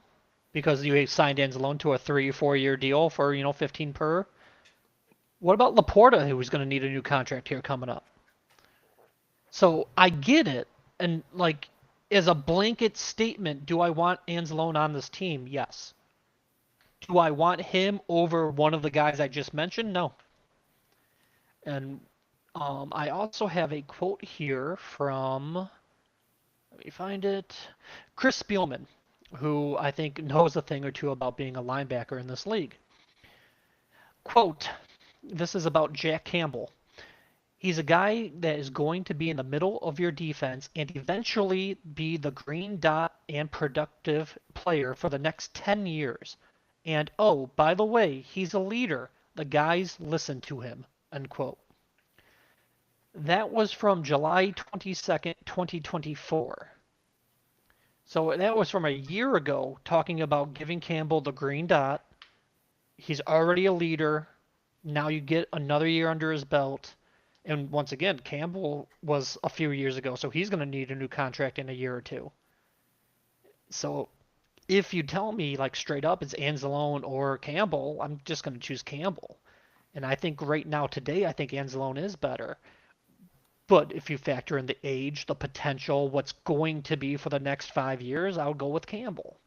because you signed Anzalone to a 3 or 4 year deal for 15 per? What about Laporta, who's going to need a new contract here coming up? So I get it, and like as a blanket statement, do I want Anzalone on this team? Yes. Do I want him over one of the guys I just mentioned? No. And I also have a quote here from, let me find it, Chris Spielman, who I think knows a thing or two about being a linebacker in this league. Quote, this is about Jack Campbell. He's a guy that is going to be in the middle of your defense and eventually be the green dot and productive player for the next 10 years. And oh, by the way, he's a leader. The guys listen to him. Unquote. That was from July 22nd, 2024. So that was from a year ago, talking about giving Campbell the green dot. He's already a leader. Now you get another year under his belt. And once again, Campbell was a few years ago, so he's going to need a new contract in a year or two. So if you tell me like straight up it's Anzalone or Campbell, I'm just going to choose Campbell. And I think right now today, I think Anzalone is better. But if you factor in the age, the potential, what's going to be for the next 5 years, I would go with Campbell.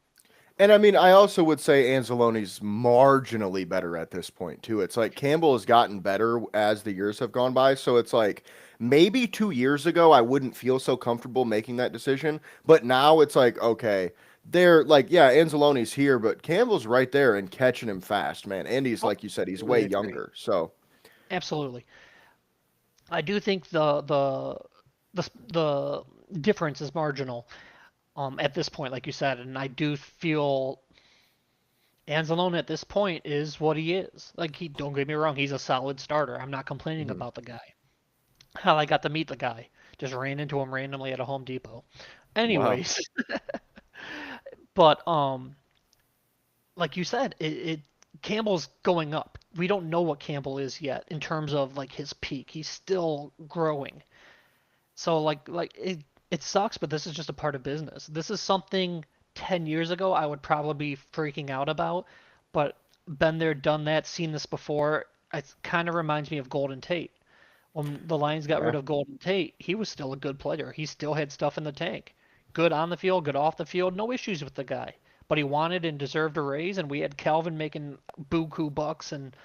And I mean, I also would say Anzalone's marginally better at this point too. It's like Campbell has gotten better as the years have gone by. So it's like maybe 2 years ago I wouldn't feel so comfortable making that decision, but now it's like okay, they're like yeah, Anzalone's here, but Campbell's right there and catching him fast, man. And he's Oh, like you said, he's way completely agree. younger. So Absolutely. I do think the difference is marginal at this point, like you said, and I do feel Anzalone at this point is what he is. Like he, don't get me wrong, he's a solid starter. I'm not complaining mhm, about the guy. Hell, I got to meet the guy. Just ran into him randomly at a Home Depot. wow, Anyways, but like you said, it Campbell's going up. We don't know what Campbell is yet in terms of like his peak. He's still growing. So it sucks, but this is just a part of business. This is something 10 years ago I would probably be freaking out about, but been there, done that, seen this before. It kind of reminds me of Golden Tate. When the Lions got yeah. rid of Golden Tate, he was still a good player. He still had stuff in the tank. Good on the field, good off the field, no issues with the guy. But he wanted and deserved a raise, and we had Calvin making buku bucks, and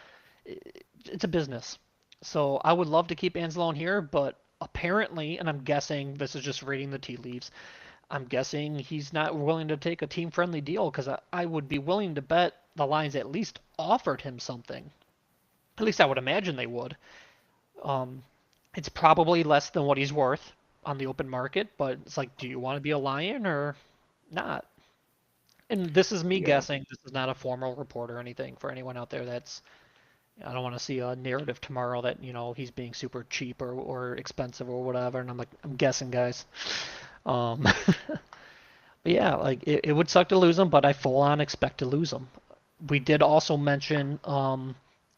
it's a business. So I would love to keep Anzalone here, but apparently, and I'm guessing this is just reading the tea leaves, I'm guessing he's not willing to take a team friendly deal because I would be willing to bet the Lions at least offered him something. At least I would imagine they would. Um, it's probably less than what he's worth on the open market, but it's like, do you want to be a Lion or not? And this is me Yeah. guessing. This is not a formal report or anything for anyone out there that's I don't want to see a narrative tomorrow that, he's being super cheap or expensive or whatever. And I'm like, I'm guessing, guys. But yeah, like it would suck to lose him, but I full on expect to lose him. We did also mention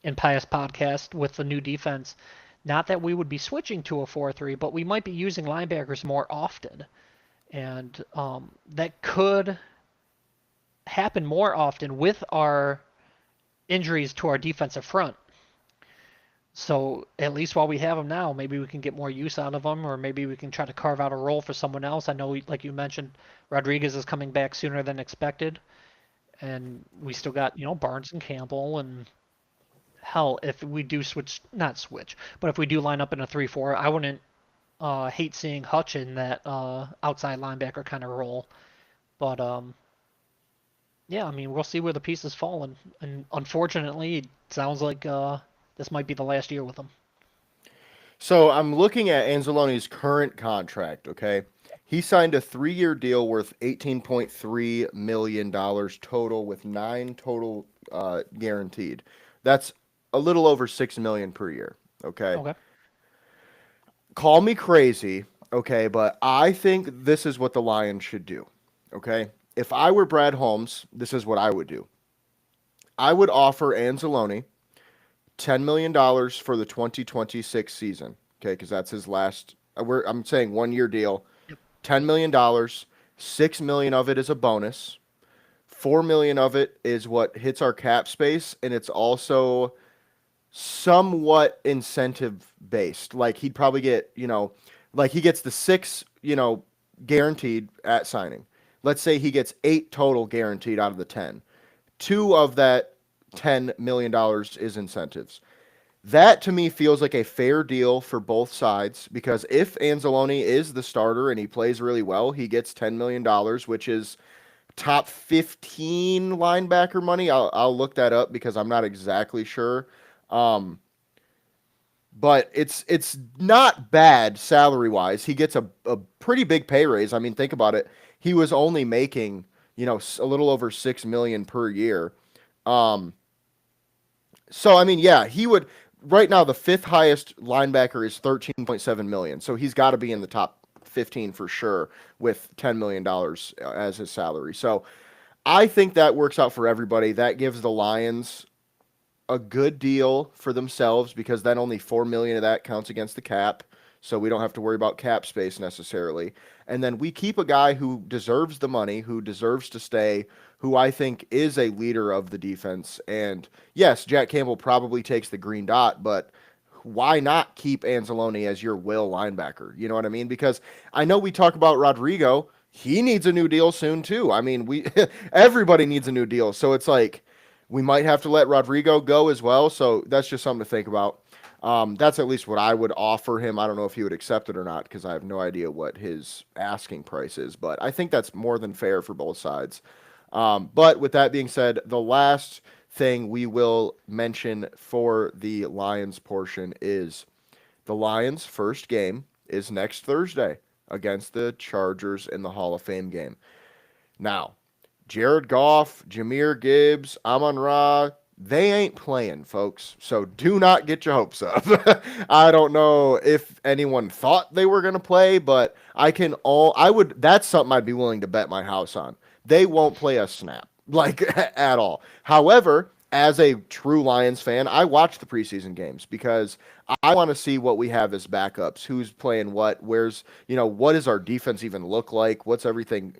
in past podcast with the new defense, not that we would be switching to a 4-3, but we might be using linebackers more often. And that could happen more often with our injuries to our defensive front. So at least while we have him now, maybe we can get more use out of him, or maybe we can try to carve out a role for someone else. I know, like you mentioned, Rodriguez is coming back sooner than expected, and we still got Barnes and Campbell, and hell, if we do switch, not switch, but if we do line up in a 3-4, I wouldn't hate seeing Hutch in that outside linebacker kind of role. But yeah, I mean, we'll see where the pieces fall, and unfortunately, it sounds like this might be the last year with him. So I'm looking at Anzalone's current contract, okay? He signed a 3-year deal worth $18.3 million total with nine total guaranteed. That's a little over $6 million per year, okay? Okay. Call me crazy, okay, but I think this is what the Lions should do, okay? If I were Brad Holmes, this is what I would do. I would offer Anzalone $10 million for the 2026 season. Okay, because that's his last. I'm saying 1 year deal. Yep. $10 million. 6 million of it is a bonus. 4 million of it is what hits our cap space, and it's also somewhat incentive based. Like he'd probably get, like he gets the six, guaranteed at signing. Let's say he gets eight total guaranteed out of the 10. 2 of that $10 million is incentives. That to me feels like a fair deal for both sides because if Anzalone is the starter and he plays really well, he gets $10 million, which is top 15 linebacker money. I'll look that up because I'm not exactly sure. Um, but it's not bad salary wise. He gets a pretty big pay raise. I mean, think about it. He was only making a little over 6 million per year. Um, so I mean, yeah, he would. Right now, the fifth highest linebacker is 13.7 million. So he's got to be in the top 15 for sure with $10 million as his salary. So I think that works out for everybody. That gives the Lions a good deal for themselves because then only 4 million of that counts against the cap. So we don't have to worry about cap space necessarily. And then we keep a guy who deserves the money, who deserves to stay, who I think is a leader of the defense. And yes, Jack Campbell probably takes the green dot, but why not keep Anzalone as your will linebacker? You know what I mean? Because I know we talk about Rodrigo. He needs a new deal soon too. I mean, we everybody needs a new deal. So it's like we might have to let Rodrigo go as well. So that's just something to think about. That's at least what I would offer him. I don't know if he would accept it or not because I have no idea what his asking price is, but I think that's more than fair for both sides. But with that being said, the last thing we will mention for the Lions portion is the Lions' first game is next Thursday against the Chargers in the Hall of Fame game. Now, Jared Goff, Jahmyr Gibbs, Amon-Ra, they ain't playing, folks. So do not get your hopes up. I don't know if anyone thought they were going to play, but that's something I'd be willing to bet my house on. They won't play a snap, like at all. However, as a true Lions fan, I watch the preseason games because I want to see what we have as backups, who's playing what does our defense even look like? What's everything,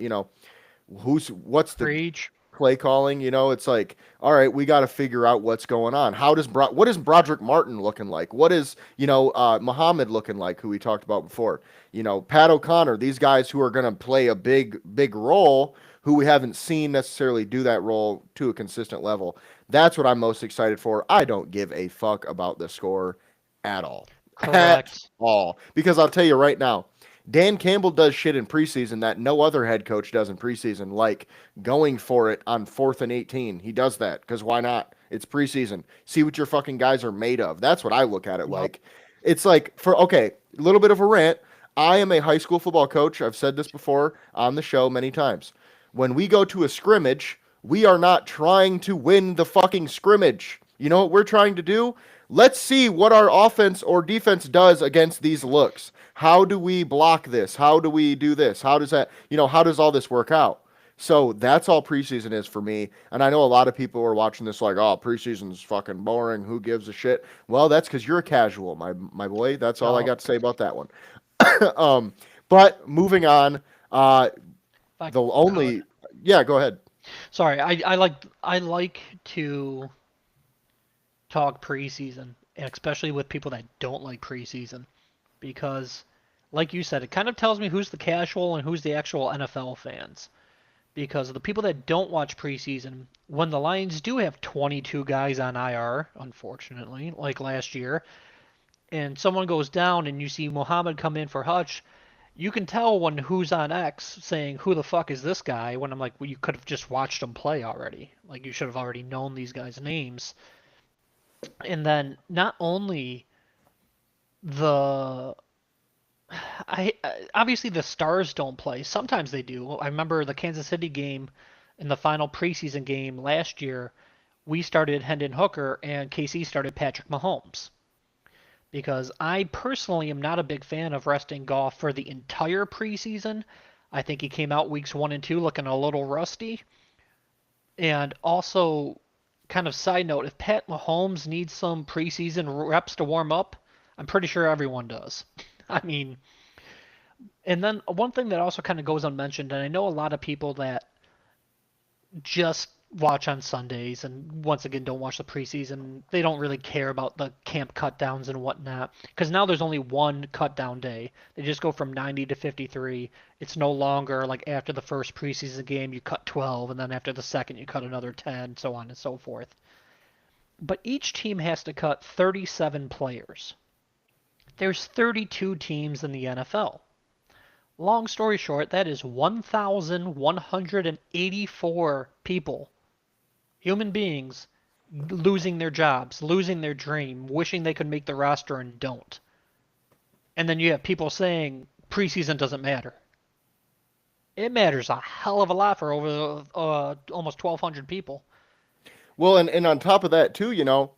what's the Preach. play calling? It's like, all right, we got to figure out what's going on. What is Broderick Martin looking like? What is, Muhammad looking like, who we talked about before? Pat O'Connor, these guys who are going to play a big role who we haven't seen necessarily do that role to a consistent level. That's what I'm most excited for. I don't give a fuck about the score at all. At Correct. all. Because I'll tell you right now, Dan Campbell does shit in preseason that no other head coach does in preseason, like going for it on 4th and 18. He does that because why not? It's preseason. See what your fucking guys are made of. That's what I look at it Yep. like. It's like, a little bit of a rant. I am a high school football coach. I've said this before on the show many times. When we go to a scrimmage, we are not trying to win the fucking scrimmage. You know what we're trying to do? Let's see what our offense or defense does against these looks. How do we block this? How do we do this? How does how does all this work out? So that's all preseason is for me. And I know a lot of people are watching this like, oh, preseason's fucking boring. Who gives a shit? Well, that's because you're a casual, my boy. That's all I Yup. got to say about that one. um, but moving on, If I the could. only, yeah, go ahead. Sorry, I like to talk preseason, and especially with people that don't like preseason, because, like you said, it kind of tells me who's the casual and who's the actual NFL fans. Because the people that don't watch preseason, when the Lions do have 22 guys on IR, unfortunately, like last year, and someone goes down and you see Muhammad come in for Hutch, you can tell when who's on X saying, who the fuck is this guy? When I'm like, well, you could have just watched them play already. Like, you should have already known these guys' names. And then not only the obviously the stars don't play. Sometimes they do. I remember the Kansas City game in the final preseason game last year. We started Hendon Hooker and KC started Patrick Mahomes because I personally am not a big fan of resting Goff for the entire preseason. I think he came out weeks 1 and 2 looking a little rusty. And also, kind of side note, if Pat Mahomes needs some preseason reps to warm up, I'm pretty sure everyone does. I mean, and then one thing that also kind of goes unmentioned, and I know a lot of people that just watch on Sundays, and once again don't watch the preseason. They don't really care about the camp cutdowns and whatnot because now there's only one cutdown day. They just go from 90 to 53. It's no longer like after the first preseason game you cut 12, and then after the second you cut another 10, so on and so forth. But each team has to cut 37 players. There's 32 teams in the NFL. Long story short, that is 1,184 people, human beings, losing their jobs, losing their dream, wishing they could make the roster and don't. And then you have people saying preseason doesn't matter. It matters a hell of a lot for over almost 1,200 people. Well, and on top of that too,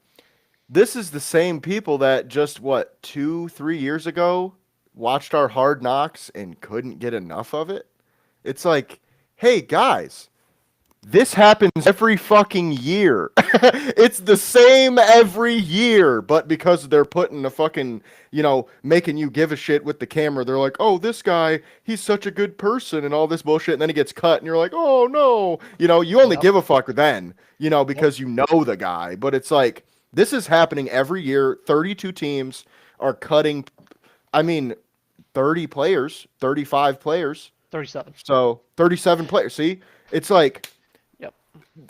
this is the same people that just what 2, 3 years ago watched our Hard Knocks and couldn't get enough of it. It's like, hey guys, this happens every fucking year. It's the same every year, but because they're putting a fucking, making you give a shit with the camera, they're like, oh, this guy, he's such a good person and all this bullshit, and then he gets cut, and you're like, oh no, you only Yep. give a fuck then, Yep. because you know the guy, but it's like, this is happening every year. 32 teams are cutting, I mean, 30 players, 35 players, 37. so 37 players. See, it's like, Yep.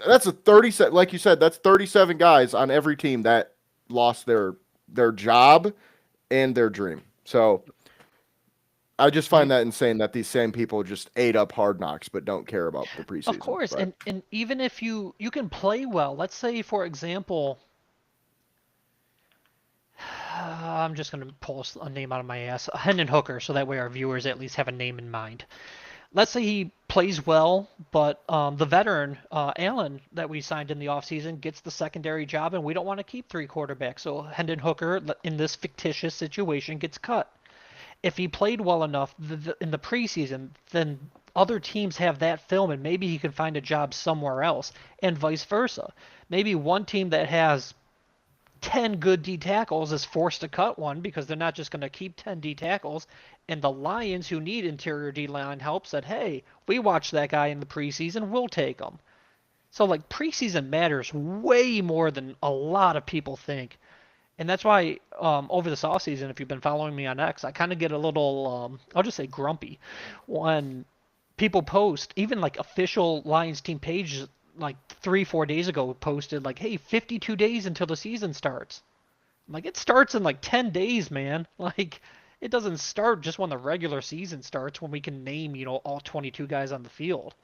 that's a 37, like you said, that's 37 guys on every team that lost their job and their dream. So I just find that insane that these same people just ate up Hard Knocks but don't care about the Of preseason. course, But and even if you can play well, let's say for example, I'm just gonna pull a name out of my ass, Hendon Hooker, so that way our viewers at least have a name in mind. Let's say he plays well, but the veteran Allen that we signed in the offseason gets the secondary job, and we don't want to keep three quarterbacks. So Hendon Hooker, in this fictitious situation, gets cut. If he played well enough in the preseason, then other teams have that film, and maybe he can find a job somewhere else, and vice versa. Maybe one team that has 10 good D tackles is forced to cut one because they're not just going to keep 10 D tackles. And the Lions, who need interior D line help, said, hey, we watched that guy in the preseason, we'll take him. So, like, preseason matters way more than a lot of people think. And that's why over this offseason, if you've been following me on X, I kind of get a little, I'll just say grumpy when people post, even like official Lions team pages, like 3, 4 days ago posted like, hey, 52 days until the season starts. I'm like, it starts in like 10 days, man. Like, it doesn't start just when the regular season starts when we can name, all 22 guys on the field.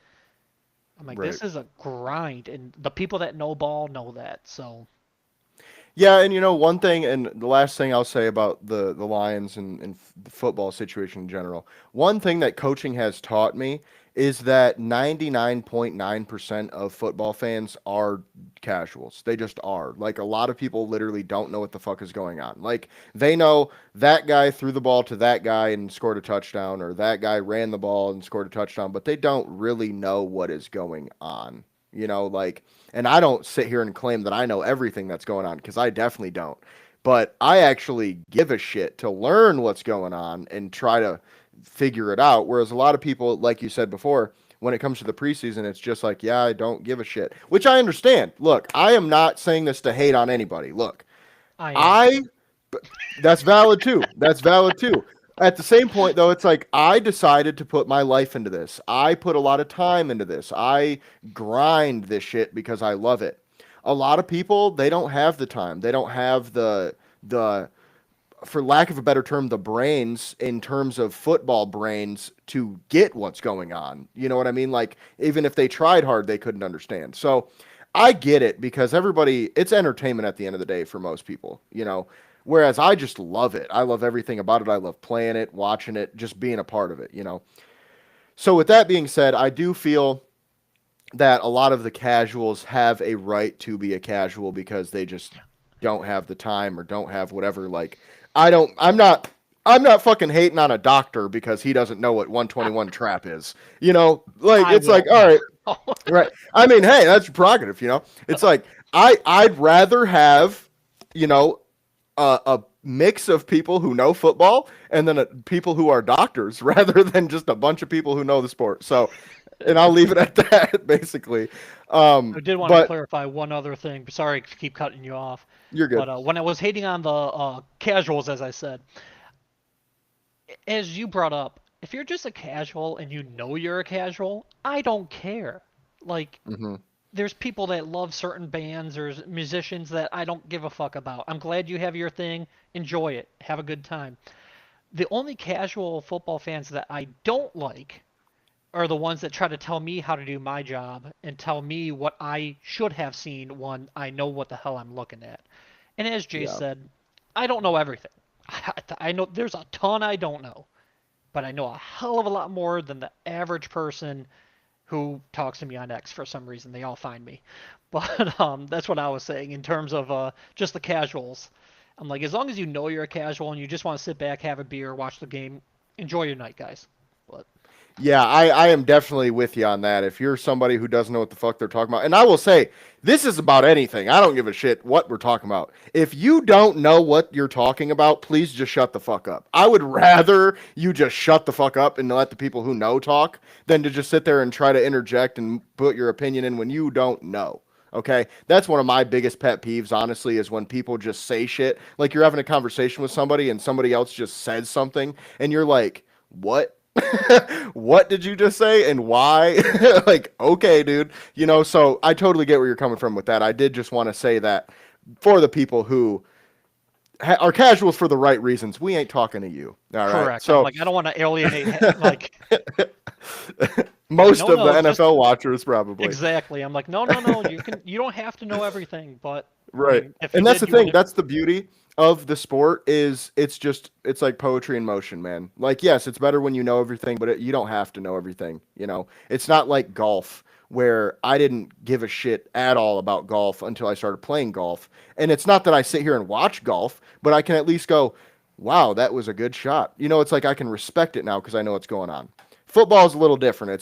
I'm like, right. this is a grind, and the people that know ball know that. So, Yeah, and one thing, and the last thing I'll say about the Lions and the football situation in general, one thing that coaching has taught me is that 99.9% of football fans are casuals. They just are. Like, a lot of people literally don't know what the fuck is going on. Like, they know that guy threw the ball to that guy and scored a touchdown, or that guy ran the ball and scored a touchdown, but they don't really know what is going on. Like, and I don't sit here and claim that I know everything that's going on because I definitely don't. But I actually give a shit to learn what's going on and try to figure it out. Whereas a lot of people, like you said before, when it comes to the preseason, it's just like, yeah, I don't give a shit, which I understand. Look, I am not saying this to hate on anybody. Look, I am. I that's valid too. That's valid too. At the same point, though, it's like I decided to put my life into this. I put a lot of time into this. I grind this shit because I love it. A lot of people, they don't have the time. They don't have the for lack of a better term, the brains in terms of football brains to get what's going on. You know what I mean? Like, even if they tried hard, they couldn't understand. So I get it because everybody, it's entertainment at the end of the day for most people. Whereas I just love it. I love everything about it. I love playing it, watching it, just being a part of it. So with that being said, I do feel that a lot of the casuals have a right to be a casual because they just don't have the time or don't have whatever. Like, I'm not fucking hating on a doctor because he doesn't know what 121 trap is. Like, I it's like, will. all right, right. I mean, hey, that's your prerogative. It's like I'd rather have, you know, a mix of people who know football and then people who are doctors rather than just a bunch of people who know the sport. So and I'll leave it at that, basically. I did want to But clarify one other thing. Sorry to keep cutting you off, you're good. but when I was hating on the casuals, as I said, as you brought up, if you're just a casual and you know you're a casual, I don't care. Like, Hmm. there's people that love certain bands or musicians that I don't give a fuck about. I'm glad you have your thing. Enjoy it. Have a good time. The only casual football fans that I don't like are the ones that try to tell me how to do my job and tell me what I should have seen when I know what the hell I'm looking at. And as Jay Yeah. said, I don't know everything. I know there's a ton I don't know, but I know a hell of a lot more than the average person who talks to me on X for some reason. They all find me. But that's what I was saying in terms of just the casuals. I'm like, as long as you know you're a casual and you just want to sit back, have a beer, watch the game, enjoy your night, guys. But Yeah, I am definitely with you on that. If you're somebody who doesn't know what the fuck they're talking about, and I will say, this is about anything. I don't give a shit what we're talking about. If you don't know what you're talking about, please just shut the fuck up. I would rather you just shut the fuck up and let the people who know talk than to just sit there and try to interject and put your opinion in when you don't know. Okay, that's one of my biggest pet peeves, honestly, is when people just say shit. Like you're having a conversation with somebody and somebody else just says something, and you're like, what? What did you just say and why? Like, okay, dude. So I totally get where you're coming from with that. I did just want to say that for the people who are casuals for the right reasons, we ain't talking to you. All right. correct. I'm So like, I don't want to alienate. Like, I'm like, most no, of the no, just NFL watchers probably. exactly. I'm like, no, no, no. You don't have to know everything, but I Right. mean, if you And that's the did, you would thing. have. That's the beauty of the sport is it's like poetry in motion, man. Like yes, it's better when you know everything, but you don't have to know everything. It's not like golf where I didn't give a shit at all about golf until I started playing golf. And it's not that I sit here and watch golf, but I can at least go, "Wow, that was a good shot." It's like I can respect it now because I know what's going on. Football is a little different.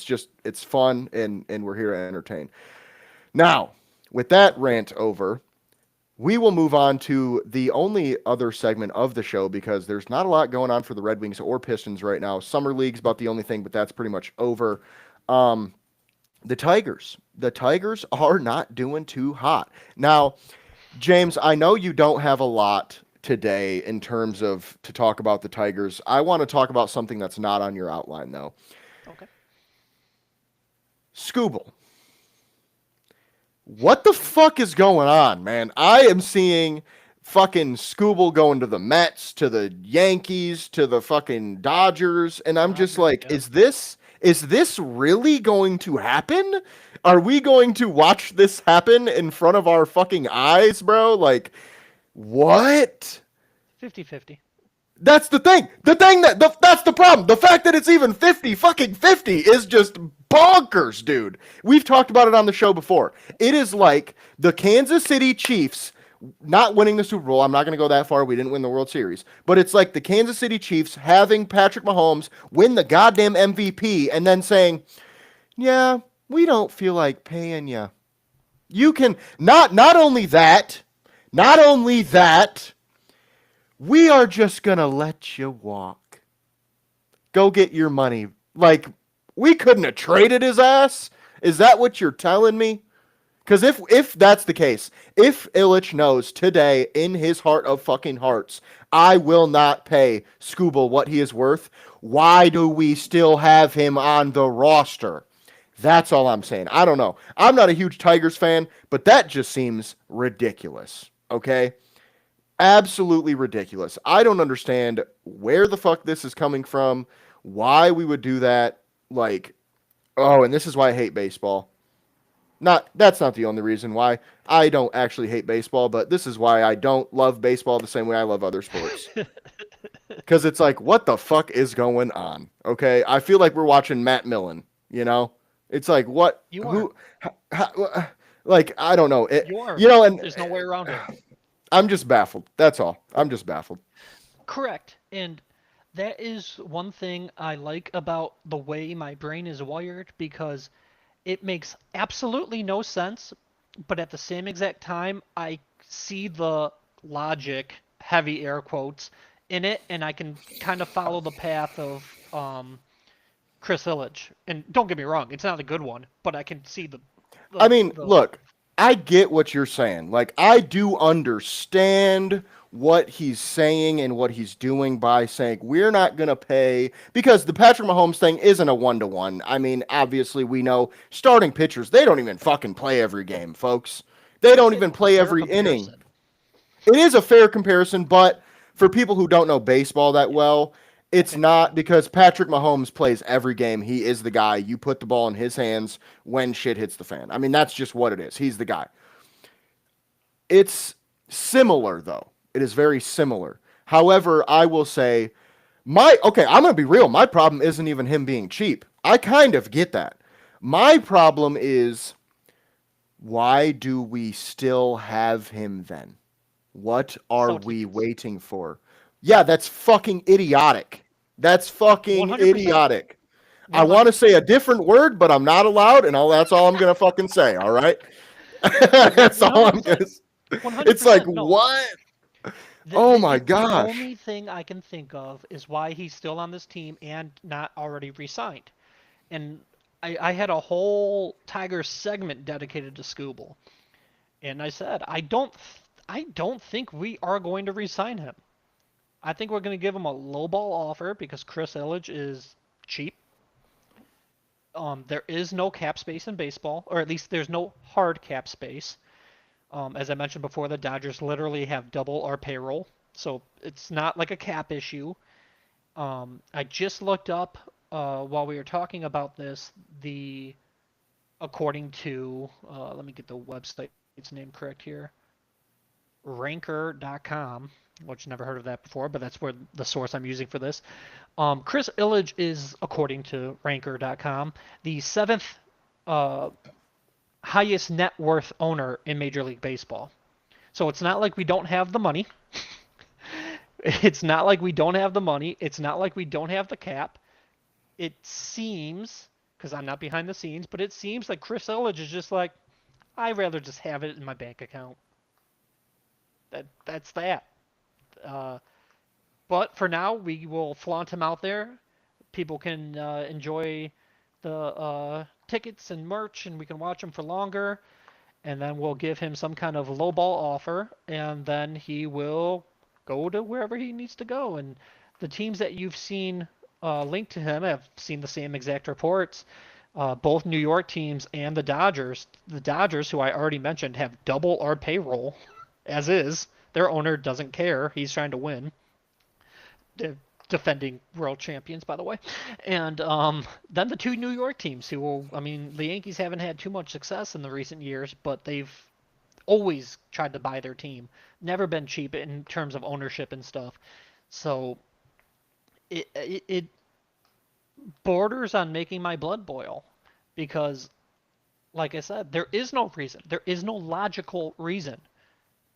It's fun and we're here to entertain. Now, with that rant over, we will move on to the only other segment of the show because there's not a lot going on for the Red Wings or Pistons right now. Summer League's about the only thing, but that's pretty much over. Um, the Tigers. The Tigers are not doing too hot. Now, James, I know you don't have a lot today in terms of to talk about the Tigers. I want to talk about something that's not on your outline, though. Okay. Scooble. What the fuck is going on, man? I am seeing fucking Scooble going to the Mets, to the Yankees, to the fucking Dodgers, and I'm just Dodgers, like, yep. is this really going to happen? Are we going to watch this happen in front of our fucking eyes, bro? Like, what? 50-50. That's the thing. That's the problem. The fact that it's even 50 fucking 50 is just bonkers, dude. We've talked about it on the show before. It is like the Kansas City Chiefs not winning the Super Bowl. I'm not going to go that far. We didn't win the World Series. But it's like the Kansas City Chiefs having Patrick Mahomes win the goddamn MVP and then saying, "Yeah, we don't feel like paying you." You can not only that, we are just going to let you walk. Go get your money. Like, we couldn't have traded his ass? Is that what you're telling me? Because if that's the case, if Illich knows today in his heart of fucking hearts, I will not pay Scooble what he is worth, why do we still have him on the roster? That's all I'm saying. I don't know. I'm not a huge Tigers fan, but that just seems ridiculous. Okay? Absolutely ridiculous. I don't understand where the fuck this is coming from, why we would do that. Like, oh, and this is why I hate baseball. That's not the only reason why I don't actually hate baseball, but this is why I don't love baseball the same way I love other sports. Because it's like, what the fuck is going on? Okay, I feel like we're watching Matt Millen. It's like what, You are. who, like I don't know it. You are. And There's no way around it. I'm just baffled. That's all. I'm just baffled. Correct. And that is one thing I like about the way my brain is wired because it makes absolutely no sense, but at the same exact time, I see the logic, heavy air quotes, in it, and I can kind of follow the path of Chris Ilitch. And don't get me wrong, it's not a good one, but I can see the I the mean, the look, I get what you're saying. Like, I do understand what he's saying and what he's doing by saying we're not going to pay because the Patrick Mahomes thing isn't a 1-to-1. I mean, obviously, we know starting pitchers, they don't even fucking play every game, folks. They don't it's even a play fair every inning. comparison. It is a fair comparison, but for people who don't know baseball that well, it's Okay. not because Patrick Mahomes plays every game. He is the guy. You put the ball in his hands when shit hits the fan. I mean, that's just what it is. He's the guy. It's similar, though. It is very similar. However, I will say, I'm going to be real. My problem isn't even him being cheap. I kind of get that. My problem is, why do we still have him then? What are So we waiting for? Yeah, that's fucking idiotic. That's fucking 100%. idiotic. I want to 100%. say a different word, but I'm not allowed, and that's all I'm gonna fucking say. All right, No, that's all I'm 100%. gonna. It's like 100%. No. what? Oh my The gosh. only thing I can think of is why he's still on this team and not already re-signed. And I had a whole Tigers segment dedicated to Scooble, and I said I don't think we are going to re-sign him. I think we're going to give him a lowball offer because Chris Ilitch is cheap. There is no cap space in baseball, or at least there's no hard cap space. As I mentioned before, the Dodgers literally have double our payroll, so it's not like a cap issue. I just looked up while we were talking about this, the according to let me get the website's name correct here, Ranker.com, which never heard of that before, but that's where the source I'm using for this. Chris Ilitch is, according to Ranker.com, the seventh uh, highest net worth owner in Major League Baseball. So it's not like we don't have the money. It's not like we don't have the money. It's not like we don't have the cap. It seems, because I'm not behind the scenes, but it seems like Chris Ilitch is just like, I'd rather just have it in my bank account. That's that. Uh, but for now, we will flaunt him out there. People can enjoy the tickets and merch, and we can watch him for longer. And then we'll give him some kind of lowball offer, and then he will go to wherever he needs to go. And the teams that you've seen linked to him have seen the same exact reports. Both New York teams and the Dodgers. The Dodgers, who I already mentioned, have double our payroll, as is. Their owner doesn't care. He's trying to win. They're defending world champions, by the way. And then the two New York teams, who will, I mean, the Yankees haven't had too much success in the recent years, but they've always tried to buy their team. Never been cheap in terms of ownership and stuff. So it borders on making my blood boil because, like I said, there is no reason. There is no logical reason.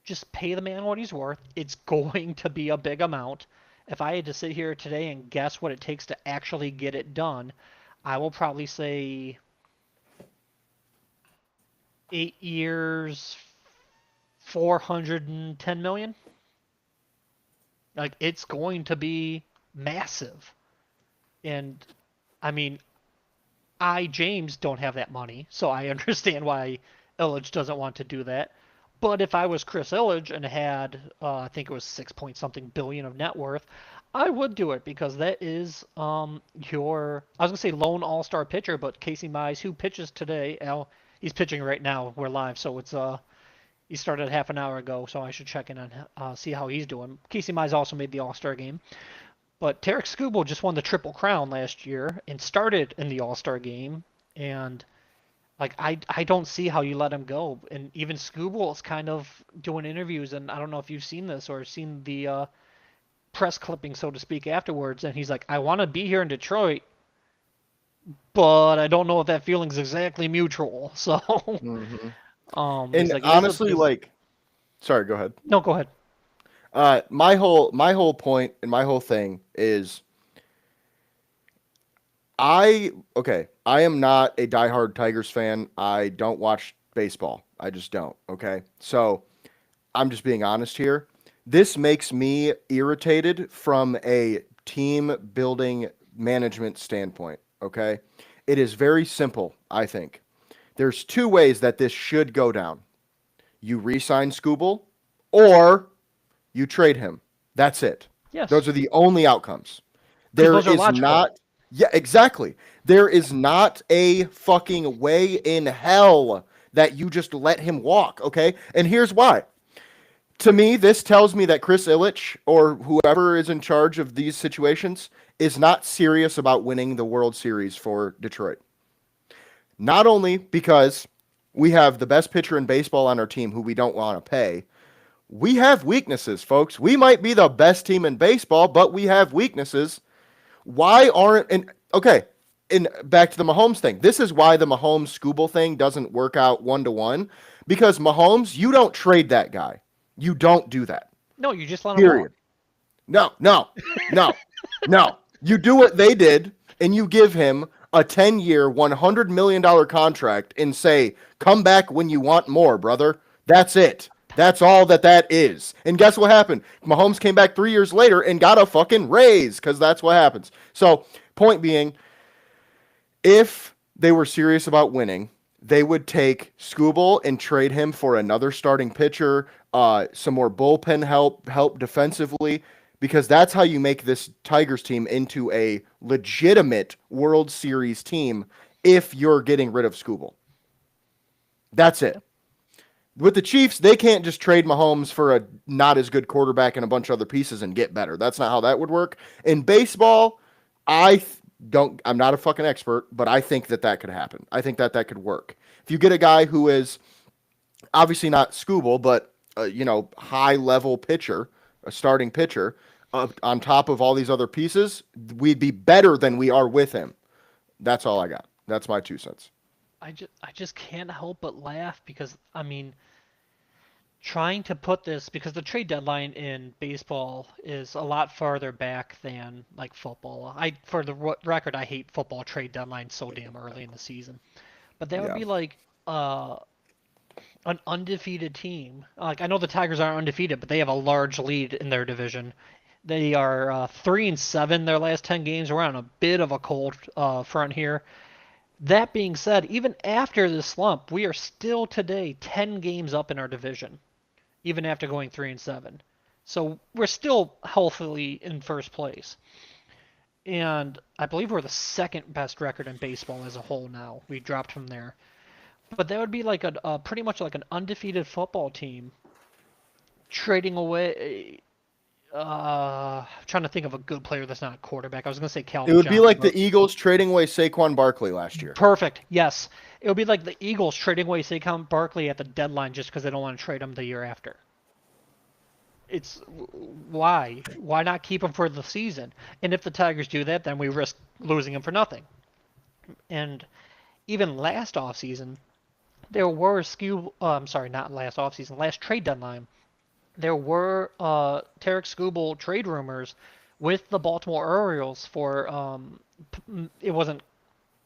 Just pay the man what he's worth. It's going to be a big amount. If I had to sit here today and guess what it takes to actually get it done, I will probably say 8 years, 410 million. Like, it's going to be massive. And I mean, James, don't have that money, so I understand why Ilitch doesn't want to do that. But if I was Chris Ilitch and had, I think it was 6 point something billion of net worth, I would do it because that is your, I was gonna say lone all-star pitcher, but Casey Mize, who pitches today, he's pitching right now. We're live, so it's he started half an hour ago, so I should check in and see how he's doing. Casey Mize also made the All-Star game. But Tarek Skubal just won the Triple Crown last year and started in the All-Star game. And like I don't see how you let him go. And even Skubal is kind of doing interviews, and I don't know if you've seen this or seen the press clipping, so to speak, afterwards. And he's like, I want to be here in Detroit, but I don't know if that feeling's exactly mutual. So Hmm. he's And like, honestly, like, sorry, go ahead. no, go ahead. My whole point and my whole thing is I am not a diehard Tigers fan. I don't watch baseball. I just don't. Okay. So I'm just being honest here. This makes me irritated from a team building management standpoint. Okay? It is very simple, I think. There's two ways that this should go down. You re-sign Scooble or you trade him. That's it. Those Yes, are the only outcomes. because There those are is logical. not, yeah, exactly. There is not a fucking way in hell that you just let him walk, okay? And here's why. To me, this tells me that Chris Ilitch or whoever is in charge of these situations is not serious about winning the World Series for Detroit. Not only because we have the best pitcher in baseball on our team who we don't want to pay, we have weaknesses, folks. We might be the best team in baseball, but we have weaknesses. Why aren't and okay, and back to the Mahomes thing. This is why the Mahomes Scooble thing doesn't work out 1-to-1 because Mahomes, you don't trade that guy. You don't do that. No, you just let him walk. Period. No, no, no, no. You do what they did and you give him a 10-year, $100 million contract and say, come back when you want more, brother. That's it. That's all that is. And guess what happened? Mahomes came back 3 years later and got a fucking raise because that's what happens. So, point being, if they were serious about winning, they would take Scooble and trade him for another starting pitcher, some more bullpen help defensively, because that's how you make this Tigers team into a legitimate World Series team if you're getting rid of Scooble. That's it. With the Chiefs, they can't just trade Mahomes for a not as good quarterback and a bunch of other pieces and get better. That's not how that would work. In baseball, I'm not a fucking expert, but I think that could happen. I think that could work. If you get a guy who is obviously not Scooble, but high level pitcher, a starting pitcher, on top of all these other pieces, we'd be better than we are with him. That's all I got. That's my 2 cents. I just can't help but laugh because I mean, trying to put this because the trade deadline in baseball is a lot farther back than like football. For the record, I hate football trade deadline so damn early in the season. But that would Yeah. be like uh an undefeated team. Like I know the Tigers aren't undefeated, but they have a large lead in their division. They are 3-7 their last 10 games. We're on a bit of a cold front here. That being said, even after this slump, we are still today 10 games up in our division, even after going 3-7. So we're still healthily in first place. And I believe we're the second best record in baseball as a whole now. We dropped from there. But that would be like a pretty much like an undefeated football team trading away. Trying to think of a good player that's not a quarterback. I was gonna say It Calvin would be Johnson, like but the Eagles trading away Saquon Barkley last year. perfect. Yes, it would be like the Eagles trading away Saquon Barkley at the deadline just because they don't want to trade him the year after. It's why? Why not keep him for the season? And if the Tigers do that, then we risk losing him for nothing. And even last offseason, there were I'm sorry, not last offseason, last trade deadline. There were Tarek Skubal trade rumors with the Baltimore Orioles for it wasn't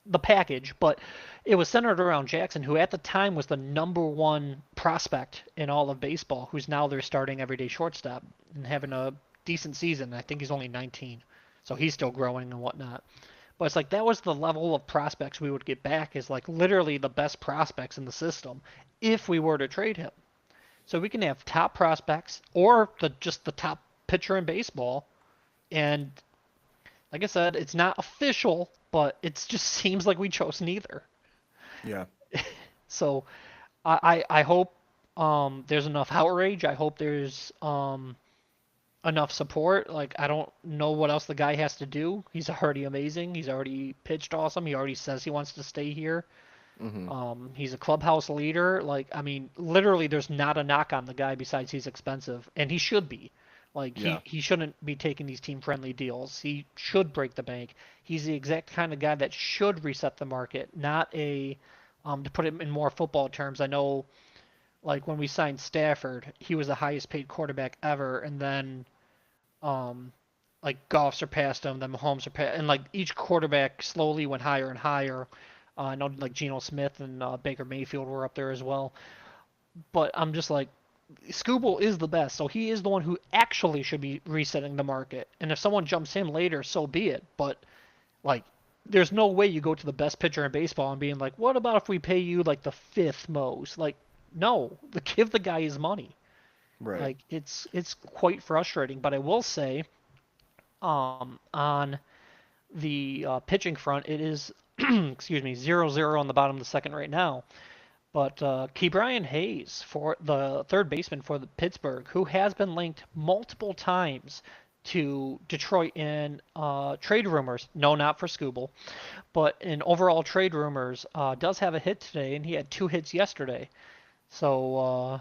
the package, but it was centered around Jackson, who at the time was the number one prospect in all of baseball, who's now their starting everyday shortstop and having a decent season. I think he's only 19, so he's still growing and whatnot. But it's like that was the level of prospects we would get back is like literally the best prospects in the system if we were to trade him. So we can have top prospects or just the top pitcher in baseball. And like I said, it's not official, but it just seems like we chose neither. Yeah. So I hope there's enough outrage. I hope there's enough support. Like I don't know what else the guy has to do. He's already amazing. He's already pitched awesome. He already says he wants to stay here. Hmm. He's a clubhouse leader. Like, I mean, literally, there's not a knock on the guy besides he's expensive, and he should be. Like, Yeah. he shouldn't be taking these team-friendly deals. He should break the bank. He's the exact kind of guy that should reset the market, not to put it in more football terms. I know, like, when we signed Stafford, he was the highest paid quarterback ever, and then, um, like, Goff surpassed him, then Mahomes surpassed, and, like, each quarterback slowly went higher and higher. I know like Geno Smith and Baker Mayfield were up there as well. But I'm just like, Scooble is the best, so he is the one who actually should be resetting the market. And if someone jumps him later, so be it. But like, there's no way you go to the best pitcher in baseball and being like, what about if we pay you like the fifth most? Like, no, give the guy his money. Right. Like it's quite frustrating. But I will say, on the pitching front, it is excuse me 0-0 on the bottom of the second right now. But Ke'Bryan Hayes, for the third baseman for the Pittsburgh, who has been linked multiple times to Detroit in trade rumors. No, not for Scooble, but in overall trade rumors, does have a hit today, and he had 2 hits yesterday. So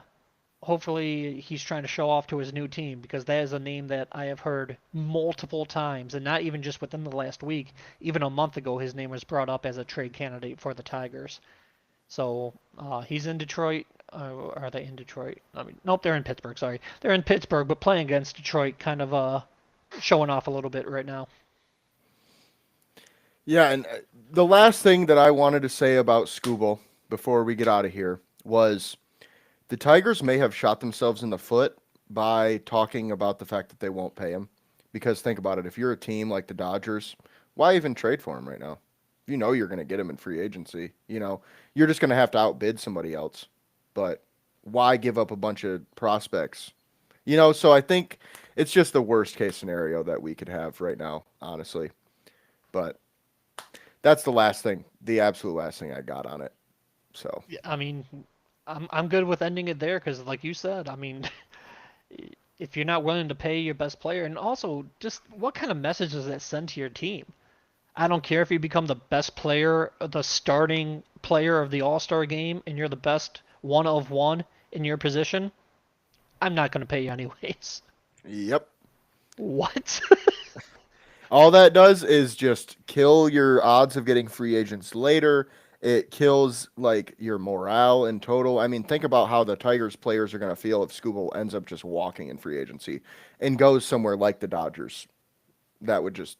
hopefully he's trying to show off to his new team because that is a name that I have heard multiple times, and not even just within the last week. Even a month ago, his name was brought up as a trade candidate for the Tigers. So he's in Detroit. Are they in Detroit? I mean, nope, they're in Pittsburgh. Sorry, they're in Pittsburgh, but playing against Detroit, kind of showing off a little bit right now. Yeah, and the last thing that I wanted to say about Scooble before we get out of here was the Tigers may have shot themselves in the foot by talking about the fact that they won't pay him. Because think about it, if you're a team like the Dodgers, why even trade for him right now? You know you're going to get him in free agency. You know, you're just going to have to outbid somebody else. But why give up a bunch of prospects? You know, so I think it's just the worst case scenario that we could have right now, honestly. But that's the last thing, the absolute last thing I got on it. So, Yeah, I mean, I'm good with ending it there because, like you said, I mean, if you're not willing to pay your best player, and also just what kind of message does that send to your team? I don't care if you become the best player, the starting player of the All-Star game, and you're the best one of one in your position. I'm not going to pay you anyways. yep. What? All that does is just kill your odds of getting free agents later. It kills like your morale in total. I mean, think about how the Tigers players are going to feel if Scooble ends up just walking in free agency and goes somewhere like the Dodgers. That would just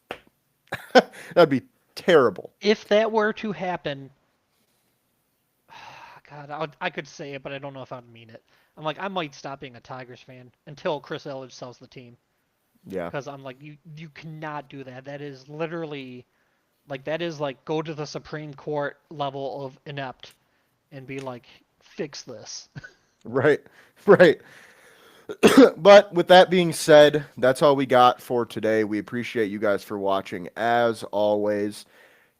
that'd be terrible. If that were to happen, God, I could say it, but I don't know if I'd mean it. I'm like, I might stop being a Tigers fan until Chris Elledge sells the team. Yeah. Because I'm like, you cannot do that. That is literally like that is like go to the Supreme Court level of inept and be like, fix this. Right. Right. But with that being said, that's all we got for today. We appreciate you guys for watching as always.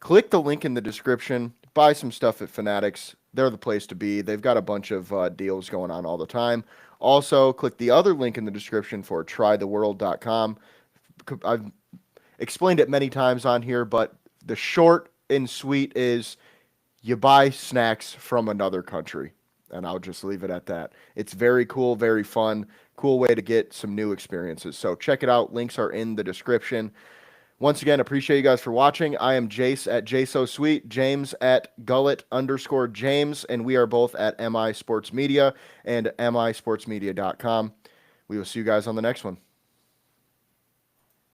Click the link in the description. Buy some stuff at Fanatics. They're the place to be. They've got a bunch of deals going on all the time. Also, click the other link in the description for trytheworld.com. I've explained it many times on here, but the short and sweet is you buy snacks from another country. And I'll just leave it at that. It's very cool, very fun, cool way to get some new experiences. So check it out. Links are in the description. Once again, appreciate you guys for watching. I am Jace at JSoSweet, James at Gullet_James, and we are both at MI Sports Media and MISportsmedia.com. We will see you guys on the next one.